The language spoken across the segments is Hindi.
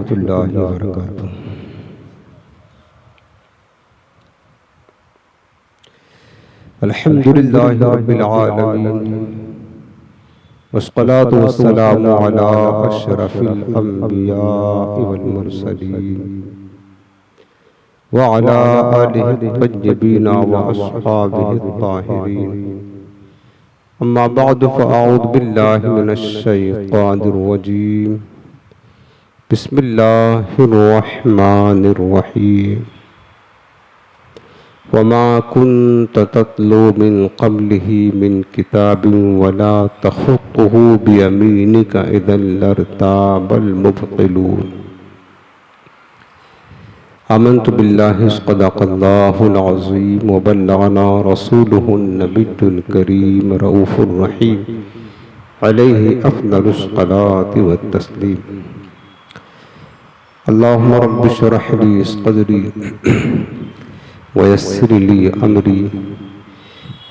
रहमतुल्लाहि व बरकातुहू। अल्हम्दुलिल्लाहि रब्बिल आलमीन वस्सलातु वस्सलामु अला अशरफिल अंबियाइ वल मुरसलीन व अला आलिहि तय्यबीन व अस्हाबिहि ताहिरीन। अम्मा बअद फ़अऊज़ु बिल्लाहि मिनश शैतानिर रजीम। बिस्मिल्लाहिर्रहमानिर रहीम। वमा कुन्त तत्लू मिन क़ब्लिही मिन किताबिन वला तख़ुत्तुहु बियमीनिका इज़न लर्ताबल मुब्तिलून। आमन्तु बिल्लाहि सदक़ल्लाहुल अज़ीम व बल्लगना रसूलुहुन नबियुल करीम रऊफ़ुर रहीम अलैहि अफ़ज़लुस सलाति व तस्लीम। अल्लाहुम्मा रब्बि इश्रह ली सदरी वयस्सिर ली अमरी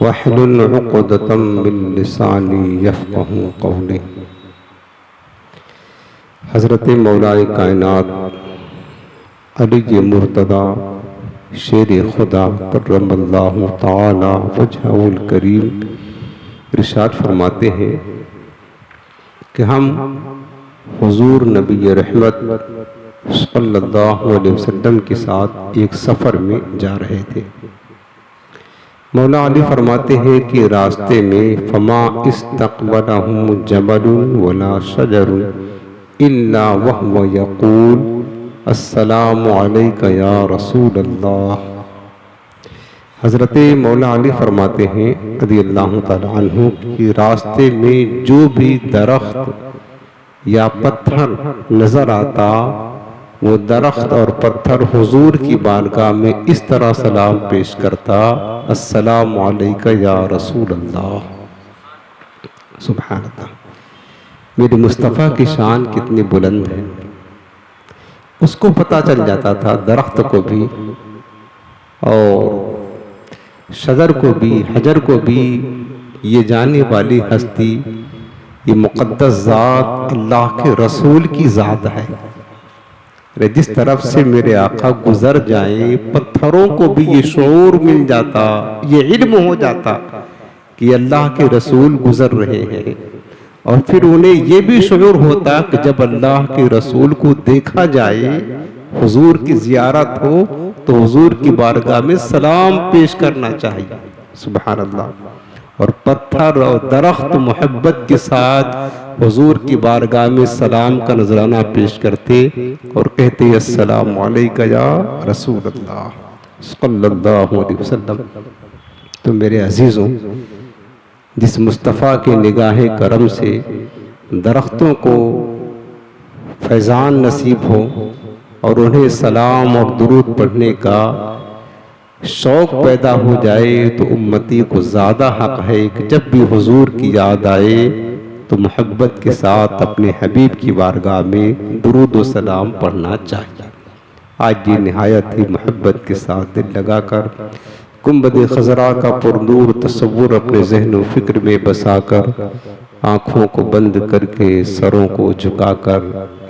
वहलुल उक़दतम मिन लिसानी यफ़क़हू क़ौली। हज़रत मौलाए कायनात अली मुर्तदा शेर खुदा करमल्लाहु ताला वजहुल करीम इरशाद फरमाते हैं कि हम हुजूर नबी रहमत सल्लल्लाहु अलैहि वसल्लम के साथ एक सफ़र में जा रहे थे। मौला अली फरमाते हैं कि रास्ते में फमा इस्तक़बलहुम जबलुन वला शजरुन इल्ला वहुव यक़ूल अस्सलामु अलैका या रसूल अल्लाह। हज़रत मौला अली फरमाते हैं रज़ियल्लाहु तआला अन्हु कि रास्ते में जो भी दरख्त या पत्थर नज़र आता वो दरख्त और पत्थर हुजूर की बारगाह में इस तरह सलाम पेश करता, अस्सलामु अलैका या रसूल अल्लाह। सुभान अल्लाह। मेरे मुस्तफ़ा की शान कितनी बुलंद है, उसको पता चल जाता था, दरख्त को भी और शजर को भी हजर को भी, ये जाने वाली हस्ती, ये मुक़द्दस ज़ात अल्लाह के रसूल की ज़ात है। जिस तरफ से मेरे आका गुजर जाए पत्थरों को भी ये शऊर मिल जाता, ये इल्म हो जाता कि अल्लाह के रसूल गुजर रहे हैं। और फिर उन्हें ये भी शऊर होता कि जब अल्लाह के रसूल को देखा जाए, हुजूर की ज़ियारत हो, तो हुजूर की बारगाह में सलाम पेश करना चाहिए। सुभान अल्लाह। और पत्थर और दरख्त मोहब्बत के साथ हुजूर की बारगाह में सलाम का नजराना पेश करते और कहते अस्सलामु अलैका या रसूल अल्लाह सल्लल्लाहु अलैहि वसल्लम। तो मेरे अजीज़ों, जिस मुस्तफ़ा के निगाहे करम से दरख्तों को फैज़ान नसीब हो और उन्हें सलाम और दुरूद पढ़ने का शौक़ पैदा हो जाए, तो उम्मती को ज़्यादा हक़ है कि जब भी हुजूर की याद आए तो मोहब्बत के साथ अपने हबीब की बारगाह में दुरूद व सलाम पढ़ना चाहिए। आज ये निहायत ही मोहब्बत के साथ दिल लगाकर गुंबद खज़रा का पुरनूर तस्वुर अपने ज़हन व फ़िक्र में बसाकर, आँखों को बंद करके सरों को झुकाकर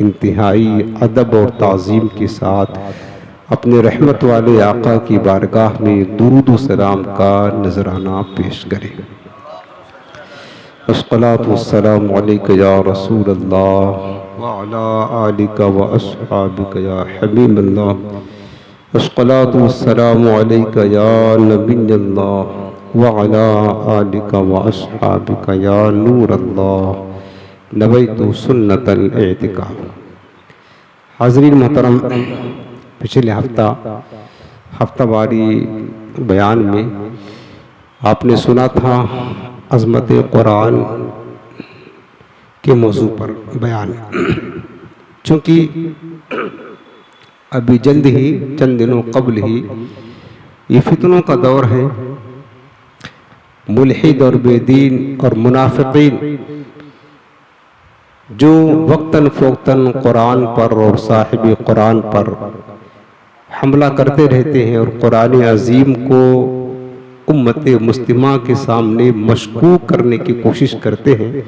इंतहाई अदब और ताज़ीम के साथ अपने रहमत वाले आका की बारगाह में दुरूद व सलाम का नजराना पेश करें। अस्सलातु वस्सलामु अलैका या रसूल अल्लाह व अला आलिका व अस्हाबिका या हबीब अल्लाह। अस्सलातु वस्सलामु अलैका या नबी अल्लाह व अला आलिका व अस्हाबिका या नूर अल्लाह। नबैतु सुन्नतल इतिकाफ। हाज़रीन मोहतरम, पिछले हफ्तावारी बयान में आपने सुना था अज़मत कुरान के मौजू पर बयान। चूँकि अभी जल्द ही चंद दिनों कबल ही ये फितनों का दौर है, मुल्हिद और बेदीन और मुनाफिकीन जो वक्तन फ़ौक्तन कुरान पर और साहिब कुरान पर हमला करते रहते हैं और कुरान अज़ीम को उम्मत मुस्लिमा के सामने मशकूक करने की कोशिश करते हैं।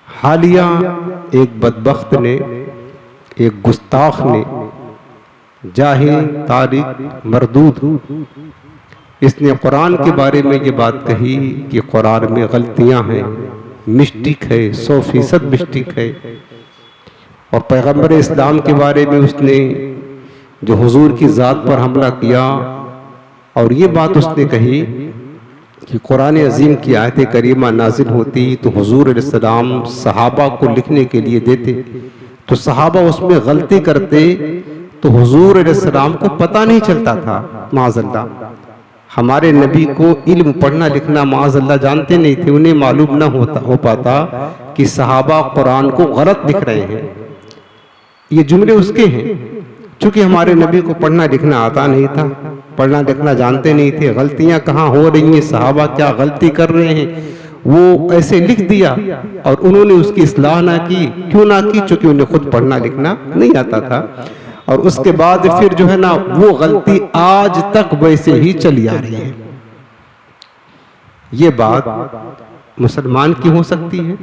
हालिया एक बदबख्त ने एक गुस्ताख ने, जाहिल, तारिक, मरदूद, इसने कुरान के बारे में ये बात कही कि कुरान में गलतियां हैं, मिस्टेक है, 100% मिस्टेक है। और पैगंबर इस्लाम के बारे में उसने जो हुजूर की ज़ात पर हमला किया, और ये बात उसने कही कि कुरान अजीम की आयत करीमा नाजिल होती तो हुजूर अलैहिस्सलाम सहाबा को लिखने के लिए देते, तो सहाबा उसमें गलती करते तो हुजूर अलैहिस्सलाम को पता नहीं चलता था। माज़अल्लाह, हमारे नबी को इल्म पढ़ना लिखना माज़अल्लाह जानते नहीं थे, उन्हें मालूम ना हो पाता कि सहाबा कुरान को गलत लिख रहे हैं। ये जुमले उसके हैं, चूंकि हमारे नबी को पढ़ना लिखना आता नहीं था, पढ़ना लिखना जानते नहीं थे, गलतियां कहाँ हो रही हैं, सहाबा क्या गलती कर रहे हैं, वो ऐसे लिख दिया और उन्होंने उसकी इस्लाह ना की। क्यों ना की? चूंकि उन्हें खुद पढ़ना लिखना नहीं आता था। और उसके बाद फिर जो है ना, वो गलती आज तक वैसे ही चली आ रही है। ये बात मुसलमान की हो सकती है,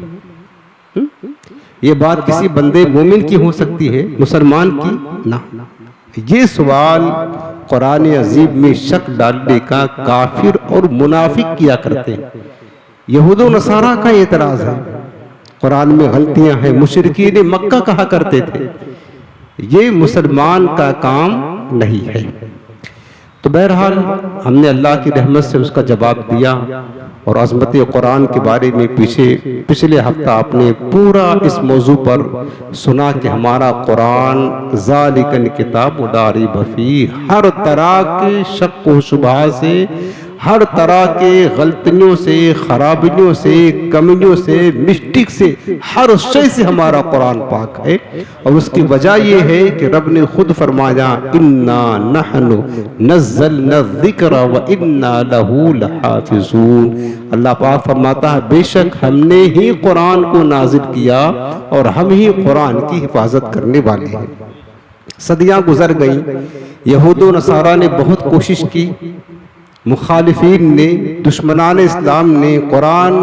ये बात किसी बंदे मोमिन की हो सकती है, मुसलमान की ना। ये सवाल कुरान अजीब में शक डालने का काफिर और मुनाफिक किया करते हैं। यहूद व नसारा का एतराज है, कुरान में गलतियां हैं, मुशरिकीन मक्का कहा करते थे। ये मुसलमान का काम नहीं है। तो बहरहाल हमने अल्लाह की रहमत से उसका जवाब दिया। और अज़मत कुरान के बारे में पिछले हफ्ता आपने पूरा इस मौजू पर सुना कि हमारा कुरान ज़ालिकल किताब ला रैब फीह, हर तरह के शक व शुबहा से, हर तरह के गलतियों से, खराबियों से, कमियों से, मिस्टेक से, हर शय से हमारा कुरान पाक है। और उसकी वजह यह है कि रब ने खुद फरमाया, इन्ना नहनु नज़्ज़लना ज़िक्र व इन्ना लहू लहाफ़िज़ून। अल्लाह पाक फरमाता है, बेशक हमने ही कुरान को नाजिल किया और हम ही कुरान की हिफाजत करने वाले हैं। सदियां गुजर गईं, यहूद व नसारा ने बहुत कोशिश की, मुखालिफीन ने, दुश्मनान इस्लाम ने, कुरान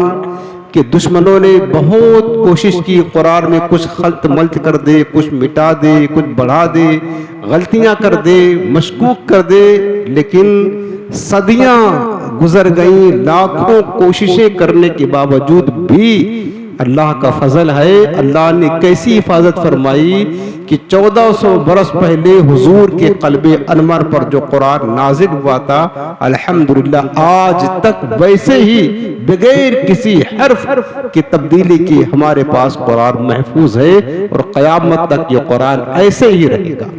के दुश्मनों ने बहुत कोशिश की, कुरान में कुछ खल्त मल्त कर दे, कुछ मिटा दे, कुछ बढ़ा दे, गलतियां कर दे, मशकूक कर दे। लेकिन सदियां गुजर गईं, लाखों कोशिशें करने के बावजूद भी अल्लाह का फजल है, अल्लाह ने कैसी हिफाजत फरमाई कि 1400 बरस पहले हुजूर के क़ल्बे अनवर पर जो कुरान नाजिल हुआ था, अल्हम्दुलिल्लाह आज तक वैसे ही बगैर किसी हर्फ की तब्दीली के हमारे पास कुरान महफूज है और क़यामत तक ये कुरान ऐसे ही रहेगा।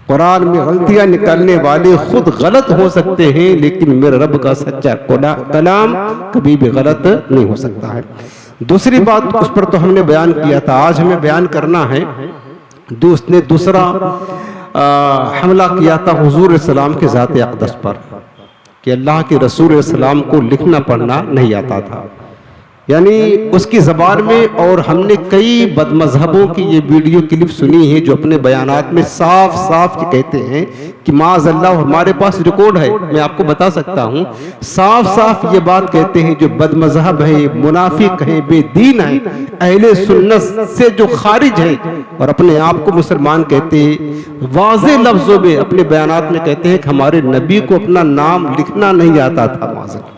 कुरान में गलतियां निकालने वाले खुद गलत हो सकते हैं, लेकिन मेरे रब का सच्चा कलाम कभी भी गलत नहीं हो सकता है। दूसरी बात, उस पर तो हमने बयान किया था, आज हमें बयान करना है। उसने दूसरा हमला किया था हुजूर सलाम के ज़ात अक़दस पर कि अल्लाह के रसूल सलाम को लिखना पढ़ना नहीं आता था, यानी उसकी ज़बान में। और हमने कई बदमज़हबों की ये वीडियो क्लिप सुनी है जो अपने बयानात में साफ साफ कहते हैं कि माज़अल्लाह, हमारे पास रिकॉर्ड है, मैं आपको बता सकता हूँ, साफ साफ ये बात कहते हैं जो बदमज़हब है, मुनाफिक है, बेदीन है, अहले सुन्नत से जो खारिज है और अपने आप को मुसलमान कहते हैं, वाज़े लफ्ज़ों में अपने बयानात में कहते हैं कि हमारे नबी को अपना नाम लिखना नहीं आता था। माज़अल्लाह,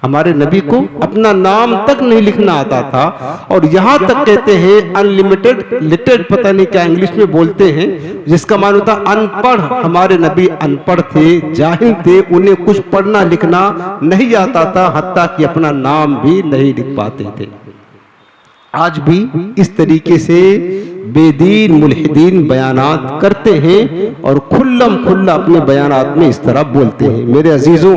हमारे नबी को अपना नाम तक नहीं लिखना आता था। और यहाँ तक कहते हैं अनलिमिटेड लिटरेट, पता नहीं क्या इंग्लिश में बोलते हैं, जिसका मानो था अनपढ़। हमारे नबी अनपढ़ थे, जाहिल थे, उन्हें कुछ पढ़ना लिखना नहीं आता था, हत्ता कि अपना नाम भी नहीं लिख पाते थे। आज भी इस तरीके से बेदीन मुल्हिदीन बयानात करते हैं और खुल्लम खुल्ला अपने बयानात में इस तरह बोलते हैं। मेरे अजीजों,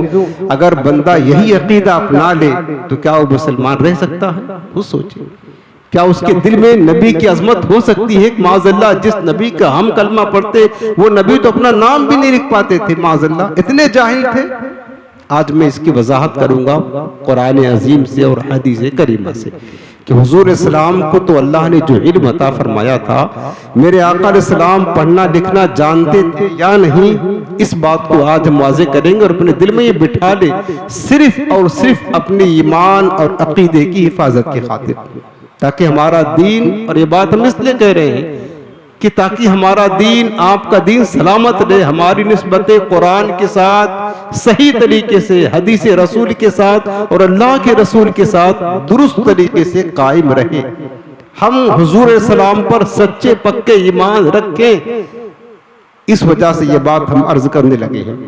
अगर बंदा यही अकीदा अपना ले तो क्या वो मुसलमान रह सकता है? वो सोचिए, क्या उसके दिल में नबी की अजमत हो सकती है? माज़अल्लाह, जिस नबी का हम कलमा पढ़ते वो नबी तो अपना नाम भी नहीं लिख पाते थे। माज़अल्लाह, इतने जाहिल थे। आज मैं इसकी वजाहत करूंगा कुरान अजीम से और हदीस करीमा से कि हुजूर इस्लाम को तो अल्लाह ने जो इल्म अता फरमाया था, मेरे आका इस्लाम पढ़ना लिखना जानते थे या नहीं, इस बात को आज हम वाज़े करेंगे और अपने दिल में ये बिठा ले, सिर्फ और सिर्फ अपने ईमान और अकीदे की हिफाजत की खातिर, ताकि हमारा दीन, और ये बात हम इसलिए कह रहे हैं कि ताकि हमारा दीन, आपका दीन सलामत रहे, हमारी निस्बतें कुरान के साथ सही तरीके से, हदीस रसूल के साथ और अल्लाह के रसूल के साथ दुरुस्त तरीके से कायम रहे, हम हुजूर सलाम पर सच्चे पक्के ईमान रखें। इस वजह से ये बात हम अर्ज करने लगे हैं।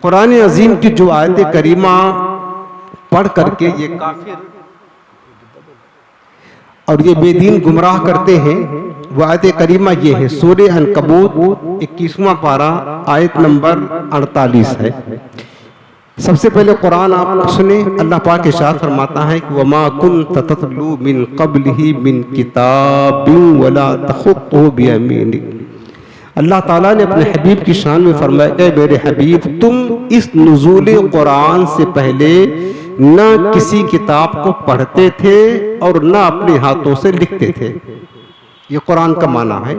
कुरान अजीम की जो आयत करीमा पढ़ करके ये काफिर और ये बेदीन गुमराह करते हैं, वो आयत करीमा ये है, सूरह अनकबूत 21वां पारा आयत नंबर 48 है। सबसे पहले कुरान आप सुने, अल्लाह पाक इरशाद फरमाता है कि वमा कुन्त ततलू मिन क़ब्लिही मिन किताबिन वला तख़ुत्तुहु बियमीनिक। अल्लाह ताला ने अपने हबीब की शान में फरमाया, ऐ मेरे हबीब, तुम इस नुज़ूल कुरान से पहले न किसी किताब को पढ़ते थे और न अपने हाथों से लिखते थे। ये कुरान का माना है।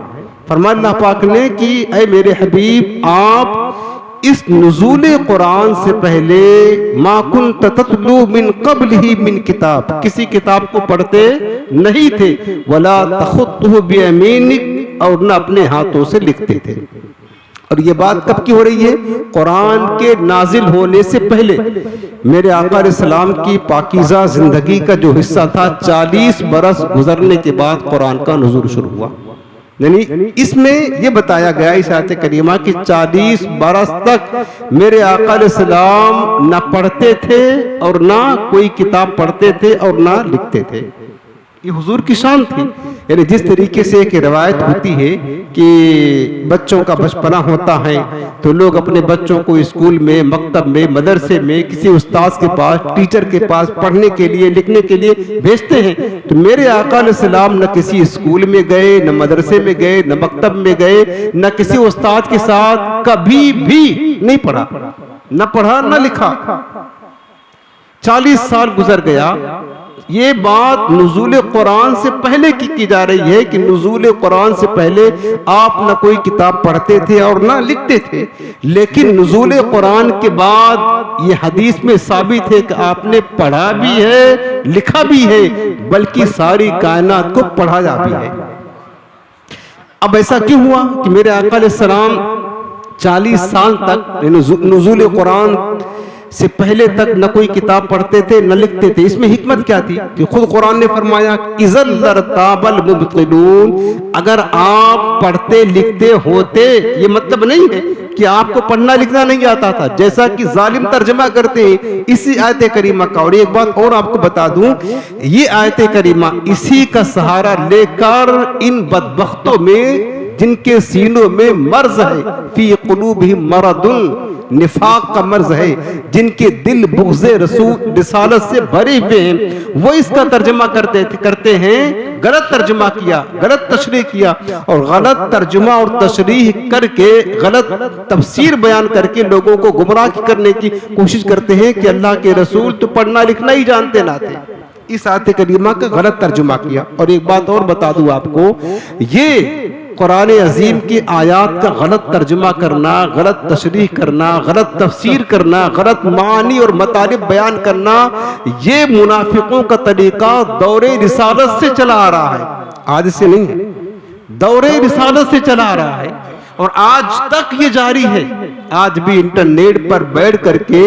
फरमाया अल्लाह पाक ने कि ऐ मेरे हबीब, आप इस नुज़ूल कुरान से पहले मा कुन्त ततलू मिन क़ब्लिही मिन किताब, किसी किताब को पढ़ते नहीं थे, वला तख़ुत्तुहु बियमीनिक, और न अपने हाथों से लिखते थे। और ये बात कब की हो रही है? कुरान के नाजिल होने से पहले मेरे आका अलैहिस्सलाम की पाकीज़ा जिंदगी का जो हिस्सा था, 40 बरस गुजरने के बाद कुरान का नुज़ूल शुरू हुआ। यानी इसमें ये बताया गया इस आयत करीमा कि 40 बरस तक मेरे आका अलैहिस्सलाम न पढ़ते थे और ना कोई किताब पढ़ते थे और ना लिखते थे। ये हुजूर की शान थी। यानी जिस तरीके से एक रवायत होती है कि बच्चों का बचपना होता है तो लोग अपने बच्चों को स्कूल में, मकतब में, मदरसे में, किसी उस्ताद के पास, टीचर के पास पढ़ने के लिए, लिखने के लिए भेजते हैं, तो मेरे आका अलैहिस्सलाम न किसी स्कूल में गए, न मदरसे में गए, न मकतब में गए, न किसी उस्ताद के साथ कभी भी नहीं पढ़ा, न पढ़ा न लिखा। 40 साल गुजर गया। ये बात नुज़ूल कुरान से पहले की जा रही है कि नुज़ूल कुरान से पहले आप न कोई किताब पढ़ते थे और ना लिखते थे, लेकिन नुज़ूल कुरान के बाद ये हदीस में साबित है कि आपने पढ़ा भी है, लिखा भी है, बल्कि सारी कायनात को पढ़ाया भी है। अब ऐसा क्यों हुआ कि मेरे आका अलैहिस्सलाम 40 साल तक नुज़ूल कुरान से पहले तक न कोई किताब पढ़ते थे न लिखते थे? इसमें हिकमत क्या थी कि खुद कुरान ने फरमाया इज़ल लरताबल मुब्तिलून, अगर आप पढ़ते लिखते होते, ये मतलब नहीं है कि आपको पढ़ना लिखना नहीं आता था, जैसा कि जालिम तर्जमा करते हैं इसी आयत करीमा का। और एक बात और आपको बता दूं, ये आयत करीमा इसी का सहारा लेकर इन बदबख्तों में जिनके सीनों में मर्ज है, फी कुलूबिहिम मरदुन, निफाक का मर्ज है, जिनके दिल बुग़्ज़े रसूल रिसालत से भरे हुए हैं, वो इसका तर्जुमा करते हैं, गलत तर्जुमा किया, गलत तशरीह किया, और गलत तर्जुमा और तशरीह करके, गलत तफसीर बयान करके लोगों को गुमराह करने की कोशिश करते हैं कि अल्लाह के रसूल तो पढ़ना लिखना ही जानते ना थे। इस आयत करीमा का गलत तर्जुमा किया। और एक बात और बता दूं आपको, ये कुरान अजीम की आयात का गलत तर्जुमा करना, गलत तशरीह करना, गलत तफसीर करना, गलत मानी और मतालिब बयान करना, ये मुनाफिकों का तरीका दौरे रिसालत से चला आ रहा है, आज से नहीं है, दौरे रिसालत से चला आ रहा है और आज तक ये जारी है। आज भी इंटरनेट पर बैठ करके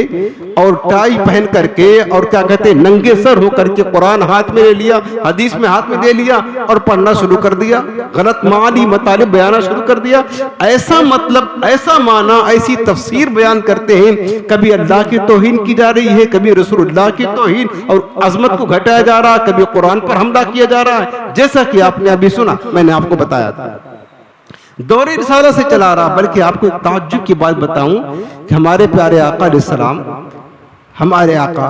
और टाई पहन करके और क्या कहते हैं नंगे सर होकर के कुरान हाथ में ले लिया, हदीस में हाथ में ले लिया और पढ़ना शुरू कर दिया, गलत मानी मतालिब बयाना शुरू कर दिया। ऐसा मतलब, ऐसा माना, ऐसी तफसीर बयान करते हैं, कभी अल्लाह की तौहीन की जा रही है, कभी रसूलुल्लाह की तौहीन और अजमत को घटाया जा रहा है, कभी कुरान पर हमला किया जा रहा है, जैसा कि आपने अभी सुना, मैंने आपको बताया था, दौरे रिसाला से चला रहा। बल्कि आपको एक ताज्जुब की बात बताऊं कि हमारे प्यारे आका अलैहिस्सलाम, हमारे आका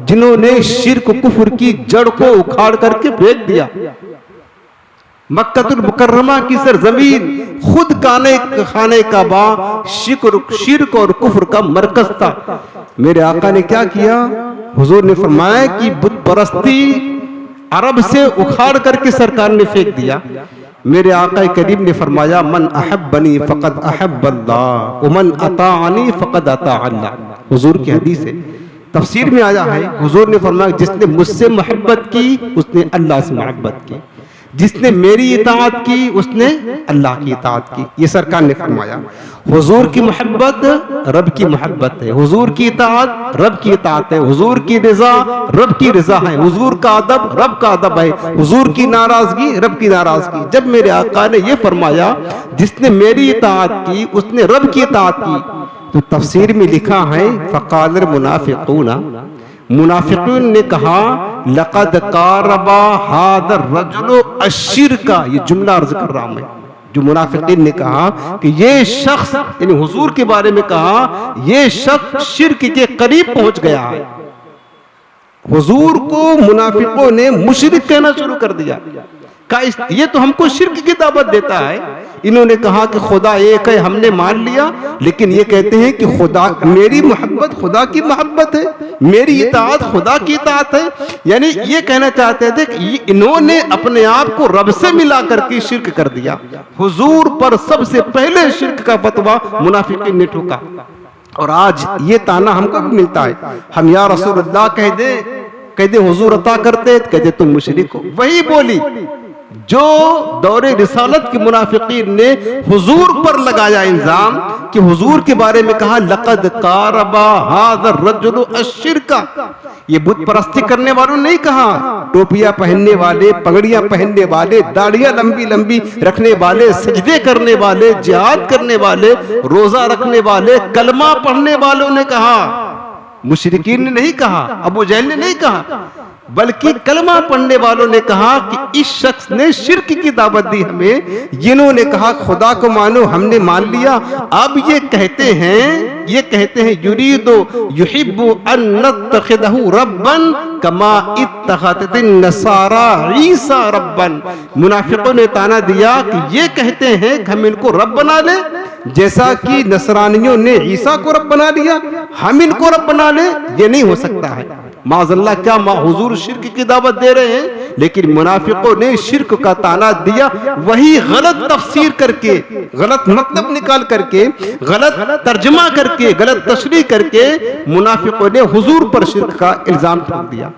जिन्होंने शिर्क कुफ्र की जड़ को उखाड़ करके फेंक दिया, मक्कातुल मुकर्रमा की सरजमीन खुद खाने काबा शिर्क और कुफ्र का मरकज था। मेरे आका ने क्या किया? हुजूर ने फरमाया कि बुत परस्ती अरब से उखाड़ करके सरकार ने फेंक दिया। मेरे आका करीम ने फरमाया मन अहब्बनी फ़क़द अहब्बल्लाह व मन अताअनी फ़क़द अताअल्लाह। हुजूर की हदीस है, तफसीर में आया है, हुजूर ने फरमाया जिसने मुझसे मोहब्बत की उसने अल्लाह से मोहब्बत की। जिसने मेरी इताअत की उसने अल्लाह की इताअत की। ये सरकार ने फरमाया। हुजूर की मोहब्बत रब की मोहब्बत है, हुजूर की इताअत रब की इताअत है, हुजूर की रिजा रब की रिजा है, हुजूर का अदब रब का अदब है, हुजूर की नाराजगी रब की नाराजगी। जब मेरे आका ने ये फरमाया जिसने मेरी इताअत की उसने रब की इताअत की, तो तफसीर में लिखा है फ़क़ाल मुनाफिकूना, मुनाफिकीन ने कहा लक़द क़ारबा हादर रजुल अश्शिरका। ये जुमला अर्ज कर रहा हूं मैं, जो मुनाफिकीन ने कहा कि ये शख्स, यानी हुजूर के बारे में कहा, ये शख्स शिर्क के करीब पहुंच गया है। हुजूर को मुनाफिकों ने मुशरिक कहना शुरू कर दिया। ये तो हमको शिर्क की दावत देता है। इन्होंने कहा कि खुदा एक है, हमने मान लिया, लेकिन ये कहते हैं कि खुदा, मेरी मोहब्बत खुदा की मोहब्बत है, मेरी इताअत खुदा की इताअत है। यानी ये कहना चाहते थे कि इन्होंने अपने आप को रब से मिला करके शिर्क कर दिया। हुजूर पर सबसे पहले शिर्क का फतवा मुनाफिकीन ने ठोका। और आज ये ताना हमको भी मिलता है, हम या रसूलुल्लाह कह दे हुजूर अता करते, कह दे तुम मुशरिक हो। वही बोली जो दौरे रिसालत के मुनाफिकीन ने हुजूर पर लगाया इल्जाम, कि हुजूर के बारे में कहा लक़द क़ारबा हाज़ा रजुल अश्शिरका। ये बुत परस्ती करने वालों ने नहीं कहा, टोपियां पहनने वाले, पगड़ियां पहनने वाले, दाढ़ियां लंबी लंबी रखने वाले, सजदे करने वाले, जिहाद करने वाले, रोजा रखने वाले, कलमा पढ़ने वालों ने कहा, मुशरिकीन ने नहीं कहा, अबू जहल ने नहीं कहा, बल्कि कलमा पढ़ने वालों ने कहा कि इस शख्स ने शिर्क की दावत दी हमें। जिन्होंने कहा खुदा को मानो, हमने मान लिया। अब ये कहते हैं युरीदु युहिब्बु अन नत्तखिदहु रब्बन कमा इत्तखदतिन नसारा ईसा रब्बन। मुनाफिकों ने ताना दिया कि ये कहते हैं कि हम इनको रब बना ले, जैसा कि नसरानियों ने ईसा को रब बना लिया, हम इनको रब बना ले। ये नहीं हो सकता है। माज़अल्लाह, क्या हुजूर शिर्क की दावत दे रहे हैं, लेकिन मुनाफिकों ने शिर्क का ताना दिया। वही गलत तफसीर करके, गलत मतलब निकाल करके, गलत तर्जमा करके, गलत तशरीह करके मुनाफिकों ने हुजूर पर शिर्क का इल्जाम ठोक दिया।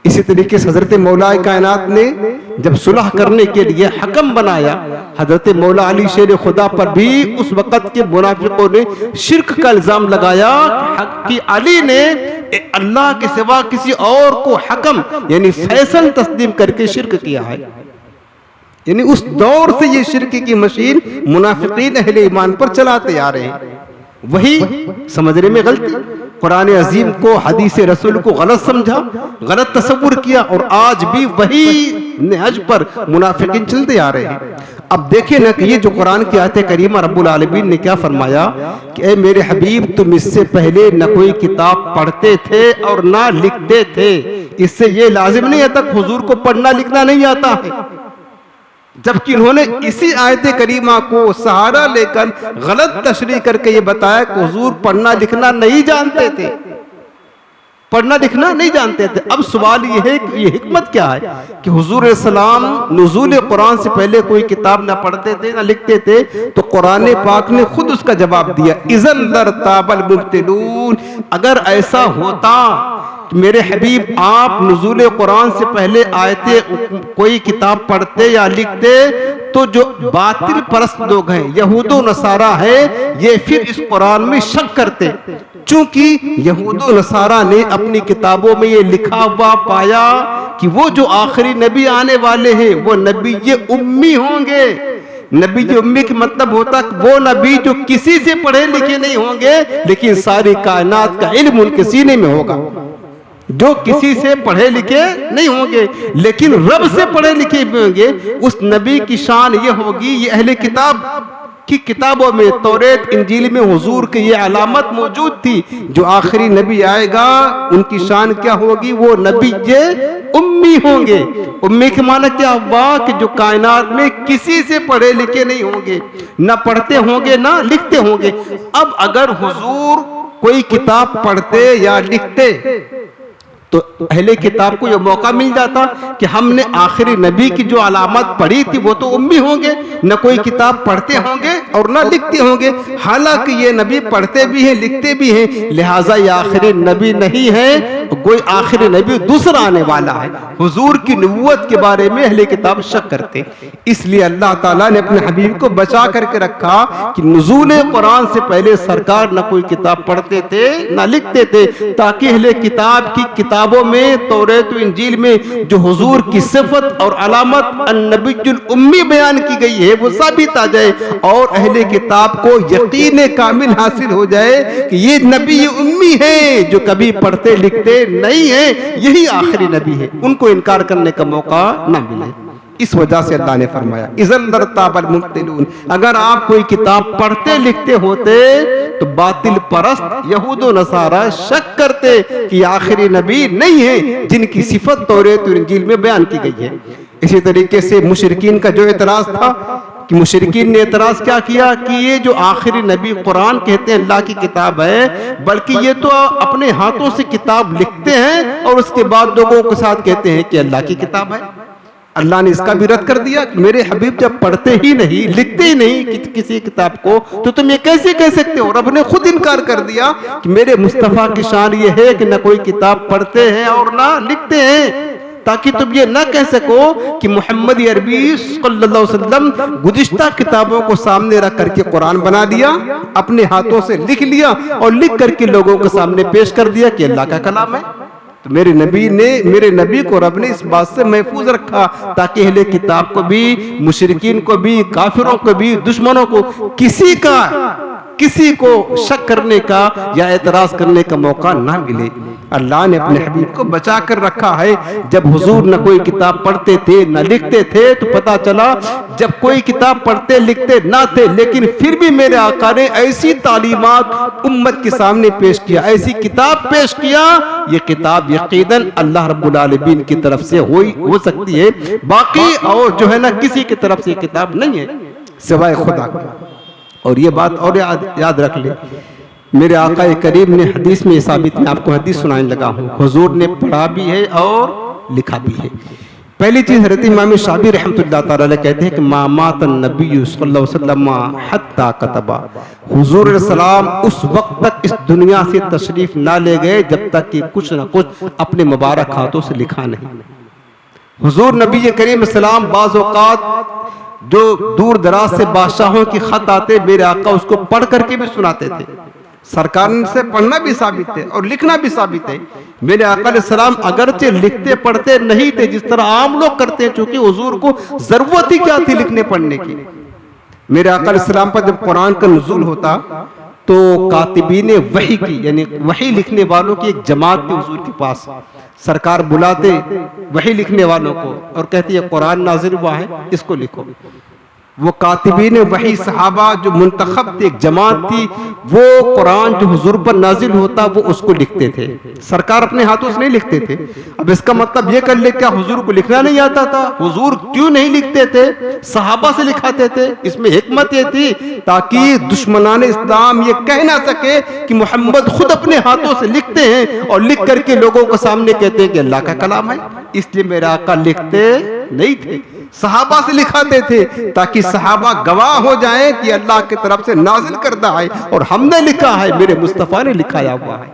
इसी तरीके से हजरत मौलाए कायनात ने जब सुलह करने के लिए हकम बनाया, हजरत मौला अली शेर खुदा पर भी उस वक़्त के मुनाफिकों ने शिर्क का इल्जाम लगाया कि अली ने अल्लाह के सिवा किसी और को हकम यानी फैसल तस्लीम करके शिर्क किया है। यानी उस दौर से ये शिर्क की मशीन मुनाफिकीन अहले ईमान पर चलाते आ रहे हैं। वही समझने में गलती, कुरान अजीम को, हदीस रसूल को गलत समझा, गलत तस्वुर किया, और आज भी वही नहज पर मुनाफिकीन चलते आ रहे हैं। अब देखें ना कि ये जो कुरान की आयत करीमा रब्बुल आलमीन ने क्या फरमाया कि ए मेरे हबीब, तुम इससे पहले न कोई किताब पढ़ते थे और ना लिखते थे। इससे ये लाजिम नहीं है तक हुजूर को पढ़ना लिखना नहीं आता है, जबकि उन्होंने इसी आयत करीमा को सहारा लेकर गलत तशरीह करके ये बताया कि हुजूर पढ़ना लिखना नहीं जानते थे, पढ़ना लिखना नहीं जानते थे। अब सवाल ये है कि ये हिकमत क्या है कि हुजूर सलाम नुज़ूल कुरान से पहले कोई किताब ना पढ़ते थे ना लिखते थे, तो कुरान पाक ने खुद उसका जवाब दिया, इज़न लरताबल मुब्तिलून। अगर ऐसा होता मेरे हबीब, आप नुज़ूल कुरान से पहले आयतें कोई किताब पढ़ते या लिखते, तो जो बातिल परस्त लोग हैं, यहूदो नसारा है, ये फिर इस कुरान में शक करते। चूंकि यहूदो नसारा ने अपनी किताबों में ये लिखा हुआ पाया कि वो जो आखिरी नबी आने वाले हैं वो नबी ये उम्मी होंगे। नबी जो उम्मी का मतलब होता वो नबी जो किसी से पढ़े लिखे नहीं होंगे, लेकिन सारी कायनात का इल्म उनके सीने में होगा। जो किसी से पढ़े लिखे नहीं होंगे लेकिन रब से पढ़े लिखे भी होंगे, उस नबी की शान ये होगी। ये अहले किताब की किताबों में, तौरेत इंजील में हुजूर की ये अलामत मौजूद थी, जो आखिरी नबी आएगा उनकी शान क्या होगी, वो नबी ये उम्मी होंगे। उम्मी के माना क्या हुआ कि जो कायनात में किसी से पढ़े लिखे नहीं होंगे, ना पढ़ते होंगे ना लिखते होंगे। अब अगर हुजूर कोई किताब पढ़ते या लिखते तो अहले किताब को यह मौका मिल जाता कि हमने आखिरी नबी की जो अलामत पढ़ी थी वो तो उम्मी होंगे, न कोई किताब पढ़ते होंगे और न लिखते होंगे। हालांकि ये नबी पढ़ते भी हैं लिखते भी हैं, लिहाजा ये आखिरी नबी नहीं है, कोई आखिरी नबी दूसरा आने वाला है। हुजूर की नबूवत के बारे में अहले किताब शक करते, इसलिए अल्लाह ताला ने अपने हबीब को बचा करके रखा कि नुज़ूल कुरान से पहले सरकार न कोई किताब पढ़ते थे न लिखते थे, ताकि अहले किताब की किताबों में तौरात और इंजील में जो हुजूर की सिफत और अलामत अन्नबियुल उम्मी बयान की गई है वो साबित आ जाए और अहले किताब को यकीन कामिल हासिल हो जाए कि ये नबी उम्मी है जो कभी पढ़ते लिखते नहीं है, यही आखिरी नबी है, उनको इनकार करने का मौका ना मिले। इस वजह से अल्लाह ने फरमाया इज़न लरताबल मुब्तिलून, अगर आप कोई किताब पढ़ते लिखते होते तो बातिल परस्त यहूद व नसारा शक करते कि आखिरी नबी नहीं है जिनकी सिफत तौरात और इंजील में बयान की गई है। इसी तरीके से मुशरिकीन का जो एतराज था कि मुशरिकीन ने एतराज क्या किया कि ये जो आखिरी नबी कुरान कहते हैं अल्लाह की किताब है, बल्कि ये तो अपने हाथों से किताब लिखते हैं और उसके बाद लोगों के साथ कहते हैं कि अल्लाह की किताब है। अल्लाह ने इसका भी रद्द कर दिया कि मेरे हबीब जब पढ़ते ही नहीं लिखते ही नहीं किसी किताब को तो तुम ये कैसे कह सकते हो। रब ने खुद इनकार कर दिया कि मेरे मुस्तफ़ा की शान ये है कि न कोई किताब पढ़ते हैं और ना लिखते हैं, ताकि तुम ये न कह सको कि मोहम्मद अरबी सल्लल्लाहु अलैहि वसल्लम गुज़िश्ता किताबों को सामने रख करके कुरान बना दिया, अपने हाथों से लिख लिया और लिख करके लोगों के सामने पेश कर दिया कि अल्लाह का कलाम है। तो मेरे नबी को रब ने इस बात से महफूज रखा ताकि अहले किताब को भी, मुशरिकीन को भी, काफिरों को भी, दुश्मनों को किसी को शक करने का या एतराज करने का मौका ना मिले। अल्लाह ने अपने हबीब को बचा कर रखा है। जब हुजूर न कोई किताब पढ़ते थे न लिखते थे तो पता चला जब कोई किताब पढ़ते लिखते ना थे, लेकिन फिर भी मेरे आका ने ऐसी तालीमात उम्मत के सामने पेश किया, ऐसी किताब पेश किया, ये किताब यकीनन अल्लाह रब्बुल आलमीन की तरफ से हो सकती है, बाकी और जो है ना किसी की तरफ से किताब नहीं है सिवाय खुदा। और ये बात और याद रख ले, मेरे आका करीम ने हदीस में साबित, मैं आपको हदीस सुनाने लगा हूँ, हुजूर ने पढ़ा भी है और लिखा भी है। पहली चीज हज़रत इमाम शाफी रहमतुल्लाह तआला अलैह कहते हैं कि मामात नबी सल्लल्लाहु अलैहि वसल्लम हत्ता कतबा, हुजूर सलाम उस वक्त तक इस दुनिया से तशरीफ ना ले गए जब तक कि कुछ न कुछ अपने मुबारक हाथों से लिखा नहीं। हुजूर नबी करीम सलाम बाज़ औक़ात जो दूर दराज से बादशाहों के खत आते मेरे आका उसको पढ़ करके भी सुनाते थे। सरकार से पढ़ना भी साबित है और लिखना भी साबित है। मेरे आका सलाम अगरचे लिखते पढ़ते नहीं थे जिस तरह आम लोग करते हैं, चूंकि हुजूर को जरूरत ही क्या थी लिखने पढ़ने की। मेरे आका सलाम पर जब कुरान का नुज़ूल होता तो कातिबीन वही की यानी वही लिखने वालों की एक जमात थी हुजूर के पास। सरकार बुलाते वही लिखने वालों को और कहती है कुरान नाज़िल हुआ है, इसको लिखो। वो कातिबीन वही सहाबा जो मुंतखब थे, एक जमात थी, वो कुरान जो हुजूर पर नाजिल होता वो उसको लिखते थे। सरकार अपने हाथों से नहीं लिखते थे। अब इसका मतलब ये कर ले क्या हुजूर को लिखना नहीं आता था? हुजूर क्यों नहीं लिखते थे? सहाबा से लिखाते थे। इसमें हिकमत ये थी ताकि दुश्मनान इस्लाम ये कह ना सके कि मोहम्मद खुद अपने हाथों से लिखते हैं और लिख करके लोगों के सामने कहते हैं कि अल्लाह का कलाम है। इसलिए मेरा आका लिखते नहीं थे, सहाबा से लिखाते थे ताकि सहाबा गवाह हो जाए कि अल्लाह की तरफ से नाजिल करता है और हमने लिखा है, मेरे मुस्तफ़ा ने लिखाया हुआ है।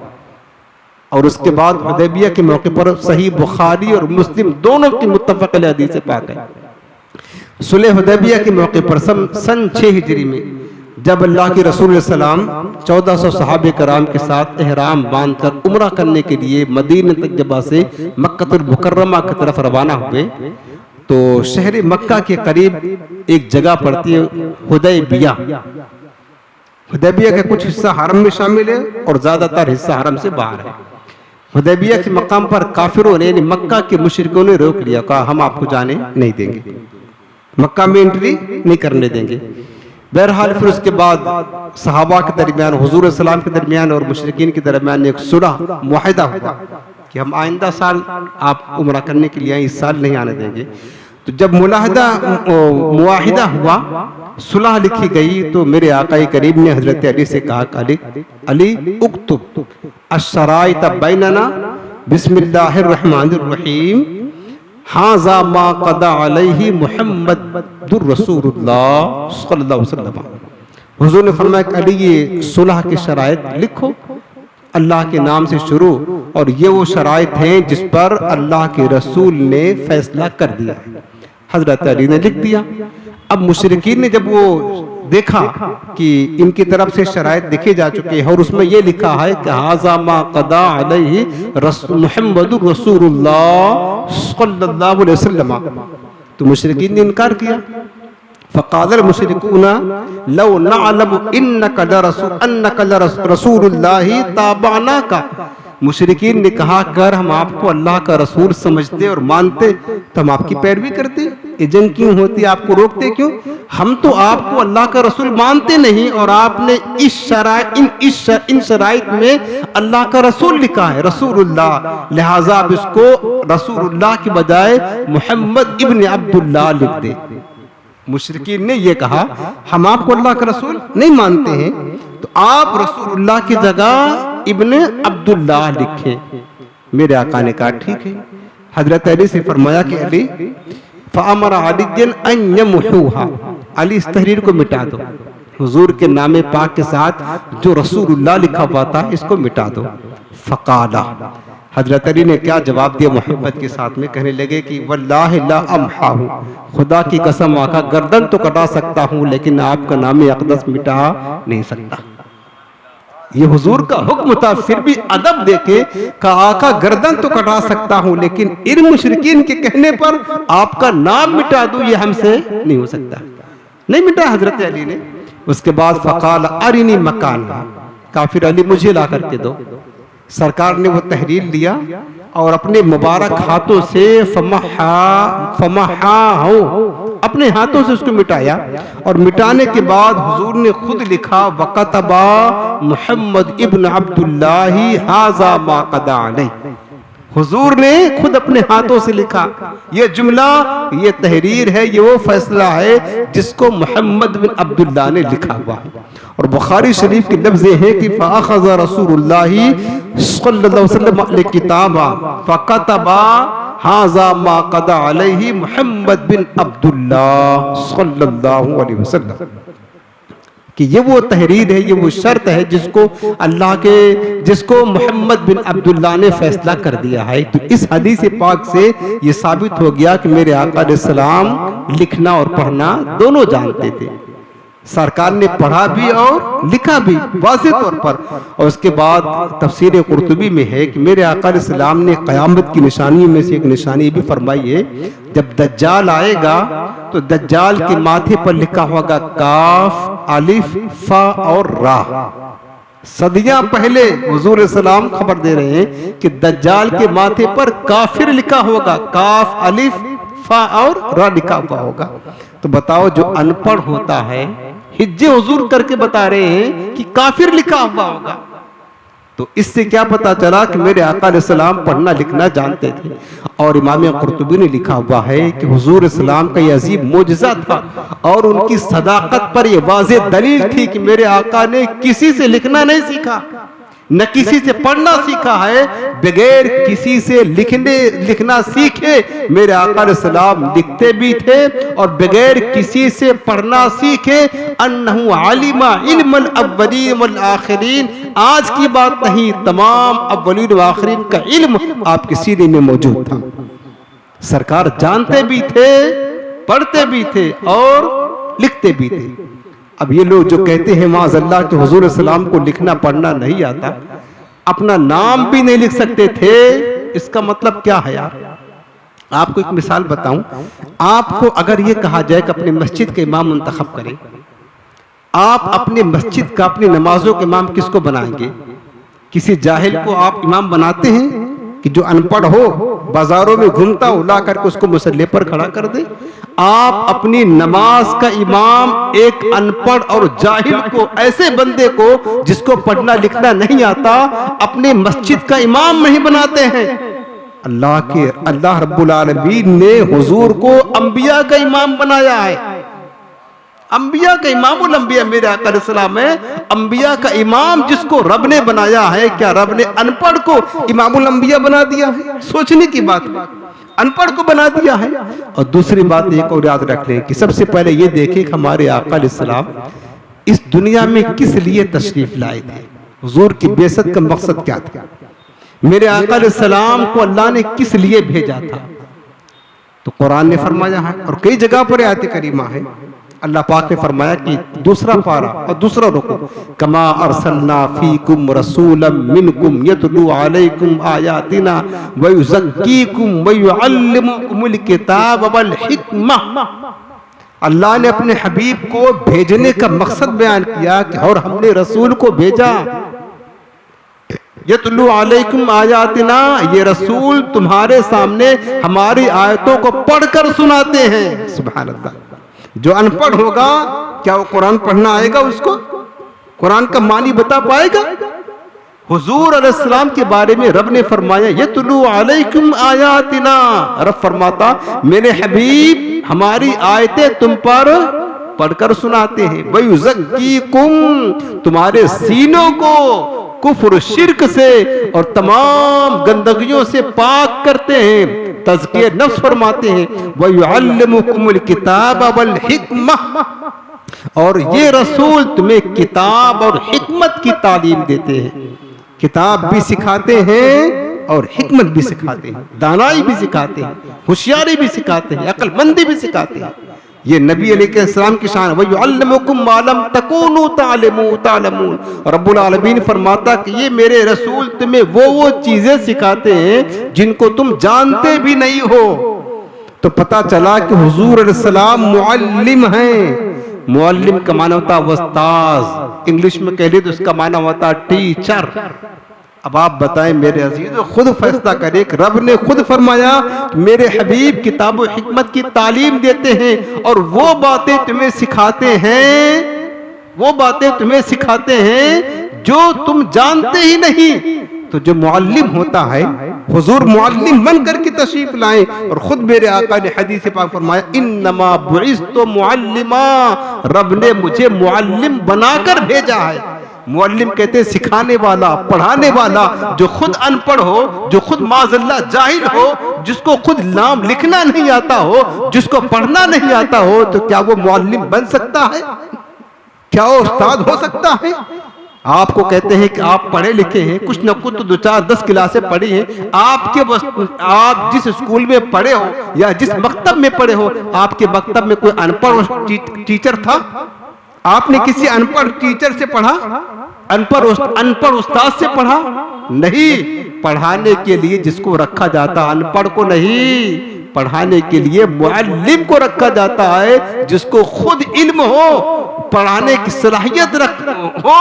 और उसके बाद हुदैबिया के मौके पर सही बुखारी और मुस्लिम दोनों की मुत्तफक अलैह हदीस पाक है। सुलह हुदैबिया के मौके पर सन 6 हिजरी में जब अल्लाह के रसूल सलाम 1400 सहाबे कराम के साथ एहराम बांधकर उम्रा करने के लिए मदीना तैयबा से मक्कतुल मुकर्रमा की तरफ रवाना हुए तो शहर मक्का के करीब एक जगह पड़ती है हुदैबिया। हुदैबिया का कुछ हिस्सा हरम में शामिल है और ज्यादातर हिस्सा हरम से बाहर है। हुदैबिया के मकाम पर काफिरों ने मक्का के मुशरिकों ने रोक लिया, कहा हम आपको जाने नहीं देंगे, मक्का में एंट्री नहीं करने देंगे। बहरहाल फिर उसके बाद सहाबा के दरमियान, हुजूर सलाम के दरमियान और मुशरिकीन के दरमियान एक सुलह मुआहिदा हुआ कि हम आइंदा साल आप उम्रा करने के लिए इस साल नहीं आने देंगे। तो जब मुआहिदा हुआ, सुलह लिखी गई, तो मेरे आका करीम ने हजरत अली से कहा अली उक्तुब अश-शराइत बैनना बिस्मिल्लाहिर्रहमानिर्रहीम हाज़ा मा क़दा अलैहि मुहम्मदुर रसूलुल्लाह सल्लल्लाहु अलैहि वसल्लम। हुजूर ने फरमाया कि अली ये सुलह की शराइत लिखो, अल्लाह के नाम से शुरू, और ये वो शराइत हैं जिस पर अल्लाह के रसूल ने फैसला कर दिया। हजरत अली ने लिख दिया। अब मुशरिकीन ने जब वो देखा कि इनकी तरफ से शराइत लिखे जा चुके हैं और उसमें ये लिखा है कि हाज़ा मा क़दा अलैहि मुहम्मदुर रसूलुल्लाह सल्लल्लाहु अलैहि वसल्लम, तो मुशरिकीन ने इनकार किया। फ़क़ालल मुशरिकूना लौ नअलमु इन्नका लरसूलुल्लाहि ताबअनाका। मुशरिकीन ने कहा अगर हम आपको अल्लाह का रसूल समझते और मानते तो हम आपकी पैरवी करते, ये जंग क्यों होती, आपको रोकते क्यों? हम तो आपको अल्लाह का रसूल मानते नहीं और आपने इन शराइत में अल्लाह का रसूल लिखा है रसूलुल्लाह, लिहाजा आप इसको रसूलुल्लाह की बजाय मोहम्मद इब्न अब्दुल्लाह लिख दे। मुशरिकीन ने यह कहा हम आपको अल्लाह का रसूल नहीं मानते हैं तो आप रसूलुल्लाह की जगह इब्न अब्दुल्लाह लिखे। मेरे आका ने कहा ठीक है। हजरत अली से फरमाया कि अली फ़अमर अलिय्यन अन यमहुहा, अली इस तहरीर को मिटा दो, हुजूर के नाम पाक के साथ जो रसूलुल्लाह लिखा हुआ था इसको मिटा दो। फ़क़ाला, हजरत अली ने क्या जवाब दिया मोहब्बत के साथ में, कहने लगे कि वल्लाहि ला अम्हाहु, खुदा की कसम आका गर्दन तो कटा सकता हूँ लेकिन आपका नाम अक़दस मिटा नहीं सकता। ये हुजूर का हुक्म था, फिर भी अदब देके का आका गर्दन तो कटा सकता हूँ लेकिन इन मुशरिकीन के कहने पर आपका नाम मिटा दूं ये हमसे नहीं हो सकता। नहीं मिटा हजरत अली ने। उसके बाद फ़क़ाल अरिनी मकान, काफिर अली मुझे ला करके दो। सरकार ने वो तहरीर लिया और अपने मुबारक हाथों से अपने हाथों से उसको मिटाया और मिटाने के बाद हुजूर ने खुद लिखा वक़तबा मुहम्मद इब्न अब्दुल्लाह हाज़ा मा क़दा अलैहि। हुजूर ने खुद अपने हाथों से लिखा ये जुमला, ये तहरीर है, ये वो फैसला है जिसको मोहम्मद बिन अब्दुल्लाह ने लिखा हुआ है। और बुखारी शरीफ के लफ्ज़ हैं कि फ़अख़ज़ रसूलुल्लाह सल्लल्लाहु अलैहि वसल्लम किताबा फ़क़तबा हाज़ा मा क़दा अलैहि मुहम्मद बिन अब्दुल्लाह सल्लल्लाहु अलैहि वसल्लम, कि ये वो तहरीर है, ये वो शर्त है जिसको मोहम्मद बिन अब्दुल्लाह ने फैसला कर दिया है। तो इस हदीस पाक से ये साबित हो गया कि मेरे आका अलैहिस्सलाम लिखना और पढ़ना दोनों जानते थे। सरकार ने पढ़ा भी और लिखा भी वाज़ेह तौर पर। और उसके बाद तफसीर कुर्तुबी में है कि मेरे आका अलैहिस्सलाम ने क़यामत की निशानी में से एक निशानी भी फरमाई है, जब दज्जाल आएगा तो दज्जाल के माथे पर लिखा होगा काफ, अलिफ, फा और रा। सदियां पहले हुजूर सलाम खबर दे रहे हैं कि दज्जाल के माथे पर काफिर लिखा होगा, काफ, अलिफ, फा और रा लिखा हुआ होगा। तो बताओ जो अनपढ़ होता है हिज्जे हुजूर करके बता रहे हैं कि काफिर लिखा हुआ होगा। तो इससे क्या पता चला कि मेरे आका अलैहिस्सलाम पढ़ना लिखना जानते थे। और इमाम कुर्तुबी ने लिखा हुआ है कि हुजूर सलाम का यह अजीब मोजज़ा था और उनकी सदाकत पर यह वाज़ेह दलील थी कि मेरे आका ने किसी से लिखना नहीं सीखा, न किसी से पढ़ना सीखा है। बगैर किसी से लिखना सीखे मेरे आका अलैहिस्सलाम लिखते भी थे और बगैर किसी से पढ़ना सीखे अन्नहु आलिमा इल्मल अव्वलीन वल आखिरीन। आज की बात नहीं, तमाम अव्वलीन व आखिरीन का इल्म आपके सीने में मौजूद था। सरकार जानते भी थे, पढ़ते भी थे और लिखते भी थे। अब ये लोग जो कहते हैं माज़अल्लाह कि हुजूर सलाम को लिखना पढ़ना नहीं आता, अपना नाम भी नहीं लिख सकते थे, इसका मतलब क्या है यार? आपको एक मिसाल बताऊं, आपको अगर ये कहा जाए कि अपनी मस्जिद के इमाम मुंतखब करें, आप अपनी मस्जिद का, अपनी नमाजों के इमाम किसको बनाएंगे? किसी जाहिल को आप इमाम बनाते हैं कि जो अनपढ़ हो, बाजारों में घूमता हो, ला करके उसको मुसल्ले पर खड़ा कर दे? आप अपनी नमाज का इमाम एक अनपढ़ और जाहिल को, ऐसे बंदे को जिसको पढ़ना लिखना नहीं आता, अपने मस्जिद का इमाम नहीं बनाते हैं। अल्लाह रब्बुल आलमीन ने हुजूर को अंबिया का इमाम बनाया है। अंबिया का इमामुल अंबिया मेरे आका अलैहिस्सलाम है। अंबिया का इमाम जिसको रब ने बनाया है, क्या रब ने अनपढ़ को इमामुल अंबिया बना दिया है? सोचने की बात, अनपढ़ को बना दिया है। और दूसरी बात एक और याद रख लें कि सबसे पहले ये देखें कि हमारे आका अलैहिस्सलाम इस दुनिया में किस लिए तशरीफ लाए थे, हुजूर की बेसत का मकसद क्या था, मेरे आका अलैहिस्सलाम को अल्लाह ने किस लिए भेजा था। तो कुरान ने फरमाया है और कई जगह पर आयत करीमा है, अल्लाह पाक ने फरमाया कि दूसरा पारा और दूसरा रुकू, कमा अरसलना फीकुम रसूलन मिनकुम यतलू अलैकुम आयातिना व युज़क्कीकुम व युअल्लिमुकुमुल किताब वल हिकमा। अल्लाह ने अपने हबीब को भेजने का मकसद बयान किया कि और हमने रसूल को भेजा, यतलू अलैकुम आयातिना, ये रसूल तुम्हारे सामने हमारी आयतों को पढ़कर सुनाते हैं। सुभान अल्लाह। जो अनपढ़ होगा क्या वो कुरान पढ़ना आएगा उसको? कुरान का मानी बता पाएगा? हुजूर अलैहिस्सलाम के बारे में रब ने फरमाया यतलू अलैकुम आयातिना, रब फरमाता मेरे हबीब हमारी आयतें तुम पर पढ़कर सुनाते हैं। व युज़क्कीकुम, तुम्हारे सीनों को कुफ्र शिर्क से और तमाम गंदगियों से पाक करते हैं, तज़किया नफ्स फरमाते हैं। व युअल्लिमुकुमुल किताब वल हिकमा, और ये रसूल तुम्हें किताब और हिकमत की तालीम देते हैं। किताब भी सिखाते हैं और हिकमत भी सिखाते हैं, दानाई भी सिखाते हैं, होशियारी भी सिखाते हैं, अक्लमंदी भी सिखाते हैं। ये नबी अलैहिस्सलाम की शान। व युअल्लिमुकुम मा लम तकूनु तालमून, रब्बुल आलमीन फरमाता कि ये मेरे रसूल तुम्हें वो चीजें सिखाते हैं जिनको तुम जानते भी नहीं हो। तो पता चला कि हुजूर अलैहिस्सलाम मुअल्लिम हैं। मुअल्लिम का माना होता है उस्ताद, इंग्लिश में कह ले तो इसका माना होता है टीचर। अब आप बताएं मेरे अजीज, खुद फैसला करें कि रब ने खुद फरमाया मेरे हबीब किताब और हिकमत की तालीम देते हैं और वो बातें तुम्हें सिखाते हैं, वो बातें तुम्हें सिखाते हैं जो तुम जानते ही नहीं। तो जो मुअल्लिम होता है, हुजूर मुअल्लिम बनकर के तशरीफ लाए और खुद मेरे आका ने हदीस पाक फरमाया इन्नमा बुइस्तु मुअल्लिमा, रब ने मुझे मुअल्लिम बनाकर भेजा है। मुअल्लिम कहते हैं सिखाने वाला, पढ़ाने वाला। जो खुद अनपढ़ हो, जो खुद माज़अल्लाह जाहिल हो, जिसको खुद नाम लिखना नहीं आता हो, जिसको पढ़ना नहीं आता हो, तो क्या वो मुअल्लिम बन सकता है? क्या वो उस्ताद हो सकता है? आपको कहते हैं कि आप पढ़े लिखे हैं, कुछ न कुछ तो 2-4-10 क्लासें पढ़ी हैं, आप जिस स्कूल में पढ़े हो या जिस मकतब में पढ़े हो, आपके मकतब में कोई अनपढ़ टीचर था? आपने किसी अनपढ़ टीचर से पढ़ा? अनपढ़ उस्ताद से पढ़ा? नहीं। पढ़ाने के लिए जिसको रखा जाता, अनपढ़ को नहीं, पढ़ाने के लिए मुअल्लिम को रखा जाता है, जिसको खुद इल्म हो, पढ़ाने की सलाहियत हो,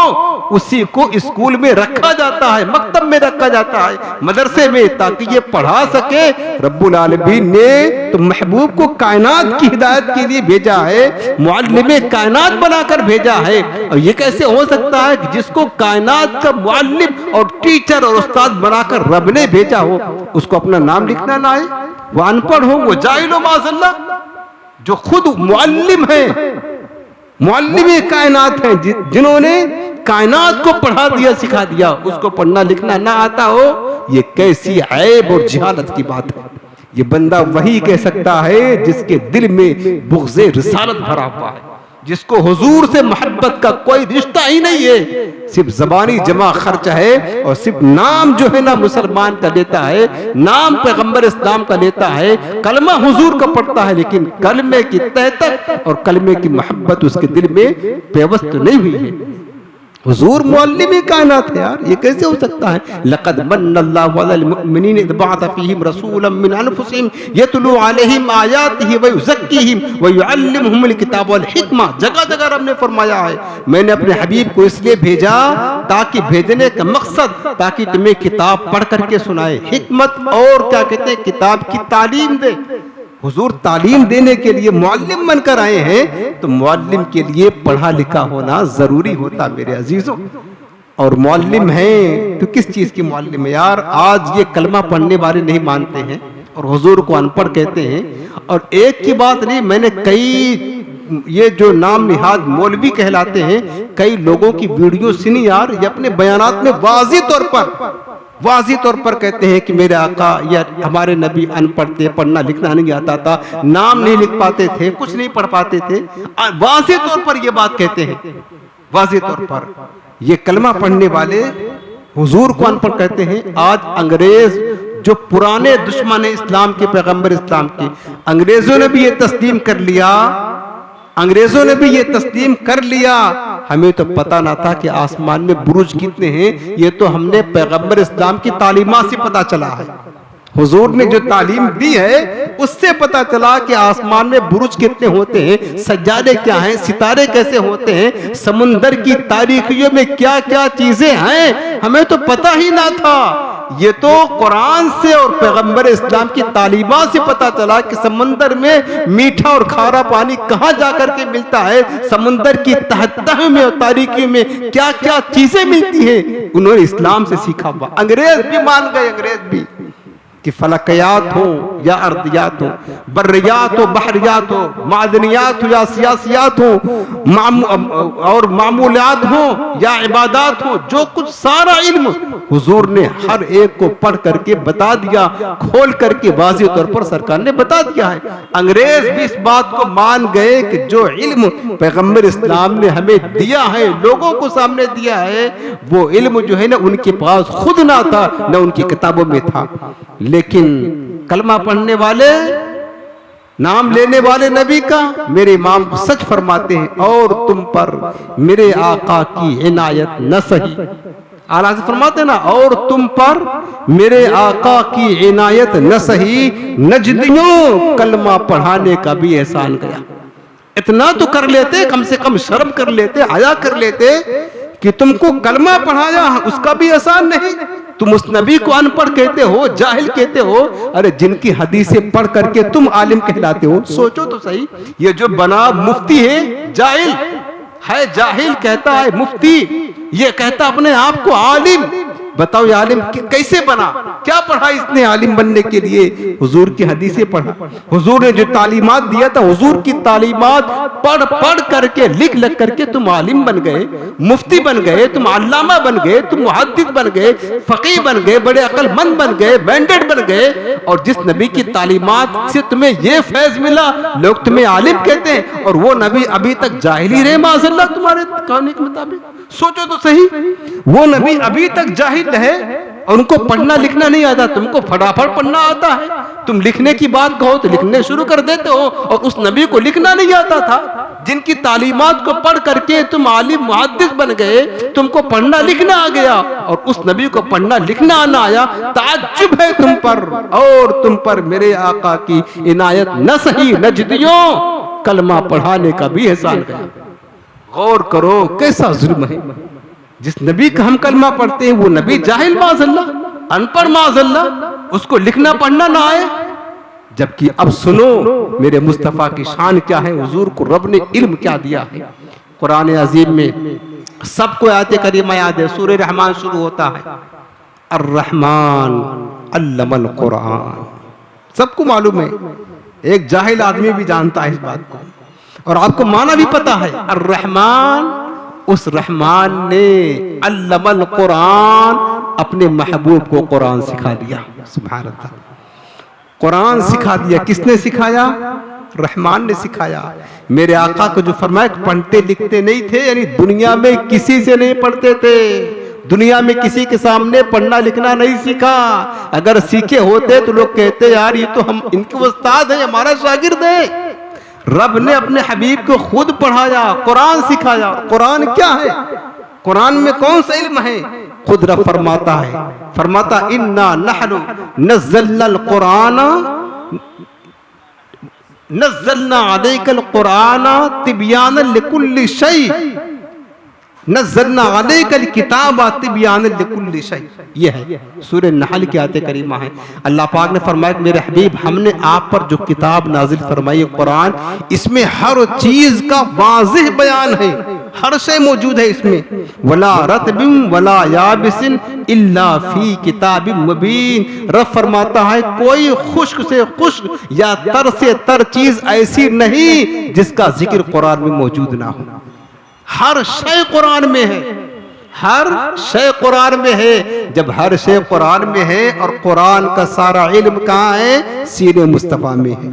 उसी को स्कूल में रखा जाता है, मकतब में रखा जाता है, मदरसे में, ताकि ये पढ़ा सके। रब्बुल आलमीन ने तो महबूब को कायनात की हिदायत के लिए भेजा है, मुअल्लिम कायनात बनाकर भेजा है। और ये कैसे हो सकता है कि जिसको कायनात का मुअल्लिम और टीचर और उस्ताद बनाकर रब ने भेजा हो, उसको अपना नाम लिखना ना आए, वो अनपढ़ हो, वो जाहिल हो माज़अल्लाह। जो खुद मुअल्लिम है, मुअल्लिम कायनात हैं, जिन्होंने कायनात को पढ़ा दिया, सिखा दिया, उसको पढ़ना लिखना ना आता हो, ये कैसी ऐब और जिहालत की बात है। ये बंदा वही कह सकता है जिसके दिल में बुग़्ज़े रिसालत भरा हुआ है, जिसको हुजूर से मोहब्बत का कोई रिश्ता ही नहीं है, सिर्फ जबानी जमा खर्च है और सिर्फ नाम जो है ना मुसलमान का लेता है, नाम पैगंबर इस्लाम का लेता है, कलमा हुजूर का पढ़ता है, लेकिन कलमे की तह तक और कलमे की मोहब्बत उसके दिल में पेवस्त नहीं हुई है। हुजूर मुअल्लिम कायनात है यार, ये कैसे हो सकता है? लक़द मन्नल्लाहु अलल मुमिनीन इज़ बअथ फ़ीहिम रसूलन मिन अनफुसिहिम यतलू अलैहिम आयातिही व युज़क्कीहिम व युअल्लिमुहुमुल किताब वल हिकमा। जगह जगह रब ने फरमाया है मैंने अपने हबीब को इसलिए भेजा, ताकि भेजने का मकसद ताकि तुम्हें किताब पढ़ करके सुनाए, हिकमत और क्या कहते हैं किताब की तालीम दे। हुजूर तालीम देने के लिए मुअल्लिम बनकर आए हैं, तो मुअल्लिम के लिए पढ़ा लिखा होना जरूरी होता मेरे अजीजों। और मुअल्लिम हैं तो किस चीज की मुअल्लिम है यार? आज ये कलमा पढ़ने वाले नहीं मानते हैं और हुजूर को अनपढ़ कहते हैं। और एक की बात नहीं, मैंने कई ये जो नाम निहाद मौलवी कहलाते हैं, कई लोगों की वीडियो सुनी यार, ये अपने बयानात में वाज़ी तौर पर कहते हैं कि मेरे आका या हमारे नबी अनपढ़ थे, पढ़ना लिखना नहीं आता था, नाम नहीं लिख पाते थे, कुछ नहीं पढ़ पाते थे। वाज़ी तौर पर ये बात कहते हैं, वाज़ी तौर पर। ये कलमा पढ़ने वाले हुजूर को अनपढ़ कहते हैं। आज अंग्रेज जो पुराने दुश्मन है इस्लाम के, पैगंबर इस्लाम के, अंग्रेजों ने भी ये तस्लीम कर लिया, अंग्रेजों ने भी ये तस्लीम कर लिया। हमें तो पता ना था कि आसमान में बुरुज कितने हैं, ये तो हमने पैगंबर इस्लाम की तालीमात से पता चला है। हुजूर ने जो तालीम दी है उससे पता चला कि आसमान में बुरुज कितने होते हैं, सज्जादे क्या हैं, सितारे कैसे होते हैं, समुंदर की तारीखियों में क्या क्या चीजें हैं, हमें तो पता ही ना था। ये तो कुरान से और पैगंबर इस्लाम की तालीमात से पता चला कि समंदर में मीठा और खारा पानी कहाँ जाकर के मिलता है, समुंदर की तह में और तारीखी में क्या क्या चीजें मिलती हैं, उन्होंने इस्लाम से सीखा हुआ। अंग्रेज भी मान गए, अंग्रेज भी, कि फलकियात हो या अर्दियात हो, बर्रियात हो, बहरियात हो, मादनियात हो या सियासियात हो, और मामूलात हो या इबादात हो, जो कुछ सारा इल्म हुजूर ने हर एक को पढ़ करके बता दिया, खोल करके वाज़ेह तौर पर सरकार ने बता दिया है। अंग्रेज भी इस बात को मान गए कि जो इल्म पैगंबर इस्लाम ने हमें दिया है, लोगों को सामने दिया है, वो इल्म जो है ना उनके पास खुद ना था, ना उनकी किताबों में था। लेकिन कलमा पढ़ने वाले, नाम लेने वाले नबी का मेरे इमाम सच फरमाते हैं, और तुम पर मेरे आका की इनायत न सही, आला से फरमाते ना, और तुम पर मेरे आका की इनायत न सही, नजदियों कलमा पढ़ाने का भी एहसान गया। इतना तो कर लेते, कम से कम शर्म कर लेते, हया कर लेते कि तुमको कलमा पढ़ाया उसका भी एहसान नहीं, तुम उस नबी को अनपढ़ कहते हो, जाहिल कहते हो। अरे जिनकी हदीसें पढ़ करके तुम आलिम कहलाते हो, सोचो तो सही। ये जो बना मुफ्ती है, जाहिल है, जाहिल कहता है मुफ्ती, ये कहता अपने आप को आलिम। बताओ ये आलिम कैसे बना, क्या पढ़ा इसने आलिम बनने के लिए? हुजूर की हदीसें पढ़ा, हुजूर ने जो तालीमात दिया था, हुजूर की तालीमात पढ़ पढ़ करके, लिख लिख करके तुम आलिम बन गए, मुफ्ती बन गए, तुम अल्लामा बन गए, तुम मुहद्दिस बन गए, फकीह बन गए, बड़े अक्लमंद बन गए, बैंडेड बन गए। और जिस नबी की तालीमात से तुम्हें ये फैज मिला, लोग तुम्हें आलिम कहते हैं, और वो नबी अभी तक जाहिल ही रहे माज़अल्लाह तुम्हारे कहने के मुताबिक। सोचो तो सही, वो नबी अभी तक जाहिल है और उनको पढ़ना लिखना नहीं आता, तुमको फटाफट पढ़ना आता है। तुम लिखने की बात कहो तो लिखने शुरू कर देते हो, और उस नबी को लिखना नहीं आता था। जिनकी तालीमात को पढ़ करके तुम आलिम मुहद्दिस बन गए, तुमको पढ़ना लिखना आ गया, और उस नबी को पढ़ना लिखना आना आया। ताज्जुब है तुम पर, और तुम पर मेरे आका की इनायत न सही, नजदियों कलमा पढ़ाने का भी एहसान गया। गौर करो कैसा जुल्म है। जिस नबी का हम कलमा पढ़ते हैं वो नबी जाहिल माज़अल्लाह, अनपढ़ माज़अल्लाह, उसको लिखना पढ़ना ना आए। जबकि अब सुनो मेरे मुस्तफ़ा की शान क्या है, हुजूर को रब ने इल्म क्या दिया है। कुरान अजीम में सबको आयत करीमा याद है, सूरह रहमान शुरू होता है, अर्रहमान अल्लमल कुरान। सबको मालूम है, एक जाहिल आदमी भी जानता है इस बात को, और आपको माना भी पता है। अर्रहमान, उस रहमान ने अल्लमल कुरान, अपने महबूब को कुरान सिखा दिया। सुभान अल्लाह, कुरान सिखा दिया। किसने सिखाया? रहमान ने सिखाया। मेरे आका को जो फरमाया पढ़ते लिखते नहीं थे, यानी दुनिया में किसी से नहीं पढ़ते थे, दुनिया में किसी के सामने पढ़ना लिखना नहीं सीखा। अगर सीखे होते तो लोग कहते यार ये तो हम इनके उस्ताद हैं, हमारा शागिर्द है। रब ने अपने हबीब को खुद पढ़ाया, कुरान सिखाया। कुरान क्या है? कुरान में कौन सा इल्म है? खुद रब फरमाता है, फरमाता इन्ना नहनु नज़्ज़लनल कुरान नज़्ज़लना अलैकल कुरान तिबयानन लिकुल्लि शै, नज़्ज़लना अलैकल किताब तिबयानन लिकुल्लि शै। ये है सूरह नहल की आयत करीमा है। अल्लाह पाक ने फरमाया मेरे हबीब हमने आप पर जो किताब नाजिल फरमाई कुरान, इसमें हर चीज का वाज़ेह बयान है। हर शय मौजूद है इसमें। वला रतबिन वला याबिसिन इल्ला फी किताबिन मुबीन। रब फरमाता है कोई खुश्क से खुश्क या तर से तर चीज ऐसी नहीं जिसका जिक्र कुरान में मौजूद ना हो। हर शय कुरान में है, हर शय कुरान में है। जब हर शय कुरान में है और कुरान का सारा इल्म कहाँ है? सीने मुस्तफा में है।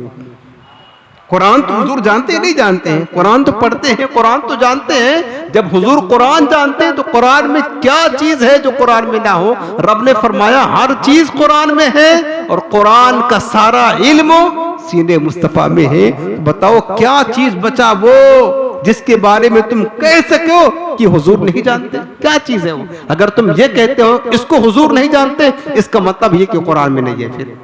कुरान तो हुजूर जानते हैं नहीं जानते हैं? कुरान तो पढ़ते हैं, कुरान तो जानते हैं। जब हुजूर कुरान जानते हैं तो कुरान में क्या चीज है जो कुरान में ना हो? रब ने फरमाया हर चीज कुरान में है और कुरान का सारा इल्म सीने मुस्तफा में है। बताओ क्या चीज बचा वो जिसके बारे में तुम कह सको कि हुजूर नहीं जानते? क्या चीज है वो? अगर तुम ये कहते हो इसको हुजूर नहीं जानते, इसका मतलब ये कि कुरान में नहीं है। फिर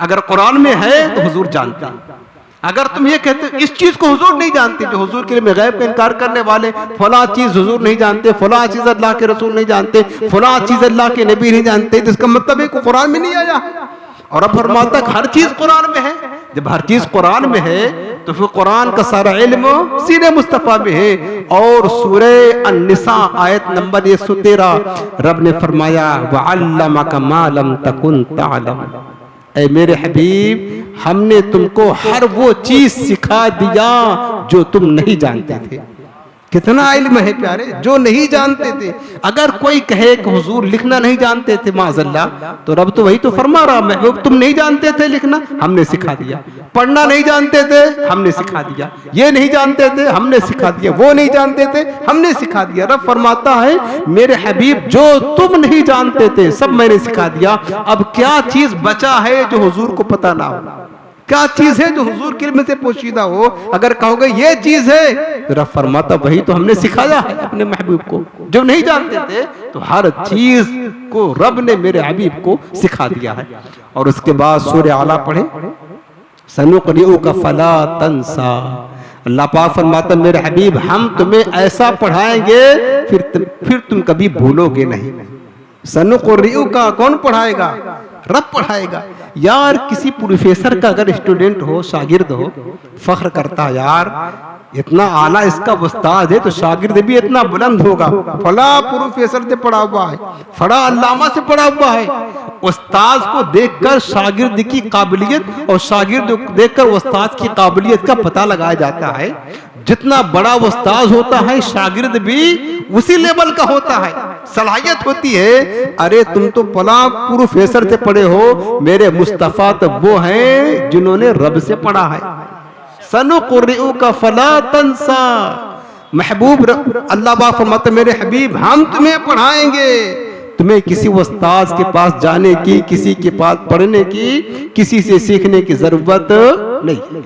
अगर कुरान में है तो हुजूर जानते हैं। अगर तुम ये कहते हो इस चीज को हुजूर नहीं जानते, जो हुजूर के लिए गैब का इनकार करने वाले, फला चीज हुजूर नहीं जानते, फला चीज अल्लाह के रसूल नहीं जानते, फला चीज अल्लाह के नबी नहीं जानते, तो इसका मतलब है कि कुरान में नहीं आया। और अब फरमाता हर चीज कुरान में है। जब हर चीज कुरान में है तो फिर कुरान का सारा इल्म सीने मुस्तफा में है। और सूरह अन-निसा आयत नंबर 113 रब ने फरमाया वअल्लमका मा लम तकुन तअलम। ऐ मेरे हबीब हमने तुमको हर वो चीज सिखा दिया जो तुम नहीं जानते थे। कितना इल्म है प्यारे, जो नहीं जानते थे। अगर कोई कहे कि हुजूर लिखना नहीं जानते थे माज़अल्लाह, तो रब तो वही तो फरमा रहा महबूब तुम नहीं जानते थे लिखना, हमने सिखा दिया। पढ़ना नहीं जानते थे, हमने सिखा दिया। ये नहीं जानते थे, हमने सिखा दिया। वो नहीं जानते थे, हमने सिखा दिया। रब फरमाता है मेरे हबीब जो तुम नहीं जानते थे सब मैंने सिखा दिया। अब क्या चीज बचा है जो हुजूर को पता ना हो? क्या चीज है जो हुजूर के इल्म से पोशीदा हो? अगर कहोगे ये चीज है तो रब फरमाता वही तो हमने सिखाया है अपने महबूब को। जो नहीं जानते थे तो हर चीज को रब ने मेरे हबीब को सिखा दिया है। और उसके बाद सूरह आला पढ़े सनुक़रिउका फला तंसा। अल्लाह पाक फरमाता मेरे हबीब हम तुम्हें ऐसा पढ़ाएंगे फिर तुम कभी भूलोगे नहीं। सनुक़रिउका कौन पढ़ाएगा? रब पढ़ाएगा। यार किसी प्रोफेसर का अगर स्टूडेंट हो, शागिर्द हो, फख्र करता है यार इतना आला इसका उस्ताद है तो शागिर्द भी इतना बुलंद होगा। फला प्रोफेसर से पढ़ा हुआ है, फला अल्लामा से पढ़ा हुआ है। उस्ताद को देखकर शागिर्द की काबिलियत और शागिर्द को देखकर उस्ताद की काबिलियत का पता लगाया जाता है। जितना बड़ा उस्ताद होता है शागिर्द भी उसी लेवल का होता है, सलाहियत होती है। अरे तुम तो फला प्रोफेसर से पढ़े हो, मेरे मुस्तफा तो वो हैं जिन्होंने रब से पढ़ा है। सनुक़रिउका फला तंसा। महबूब अल्लाह पाक फरमाते मेरे हबीब हम तुम्हें पढ़ाएंगे। तुम्हें किसी उस्ताद के पास जाने की, किसी के पास पढ़ने की, किसी से सीखने की जरूरत नहीं,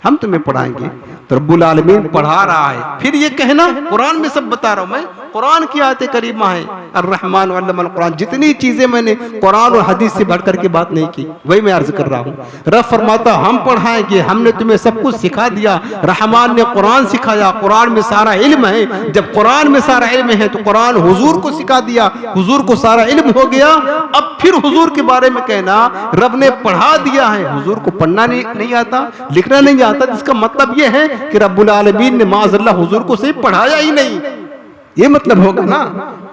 हम तुम्हें पढ़ाएंगे। तो रब्बुल आलमीन पढ़ा रहा है। फिर ये कहना कुरान में सब बता रहा हूं मैं, कुरान की आयत करीमा है अर्रहमान अल्लमल कुरान। जितनी चीजें मैंने कुरान और हदीस से बढ़कर के बात नहीं की वही मैं अर्ज कर रहा हूँ। रब फरमाता हम पढ़ाएंगे, हमने तुम्हें सब कुछ सिखा दिया। रहमान ने कुरान सिखाया, कुरान में सारा इल्म है। जब कुरान में सारा इल्म है तो कुरान हुजूर को सिखा दिया, हुजूर को सारा इल्म हो गया। अब फिर हुजूर के बारे में कहना रब ने पढ़ा दिया है, हुजूर को पढ़ना नहीं आता, लिखना नहीं आता, जिसका मतलब यह है कि रब्बुल आलमीन ने माज़अल्लाह हुजूर को सिर्फ पढ़ाया ही नहीं, ये मतलब होगा ना।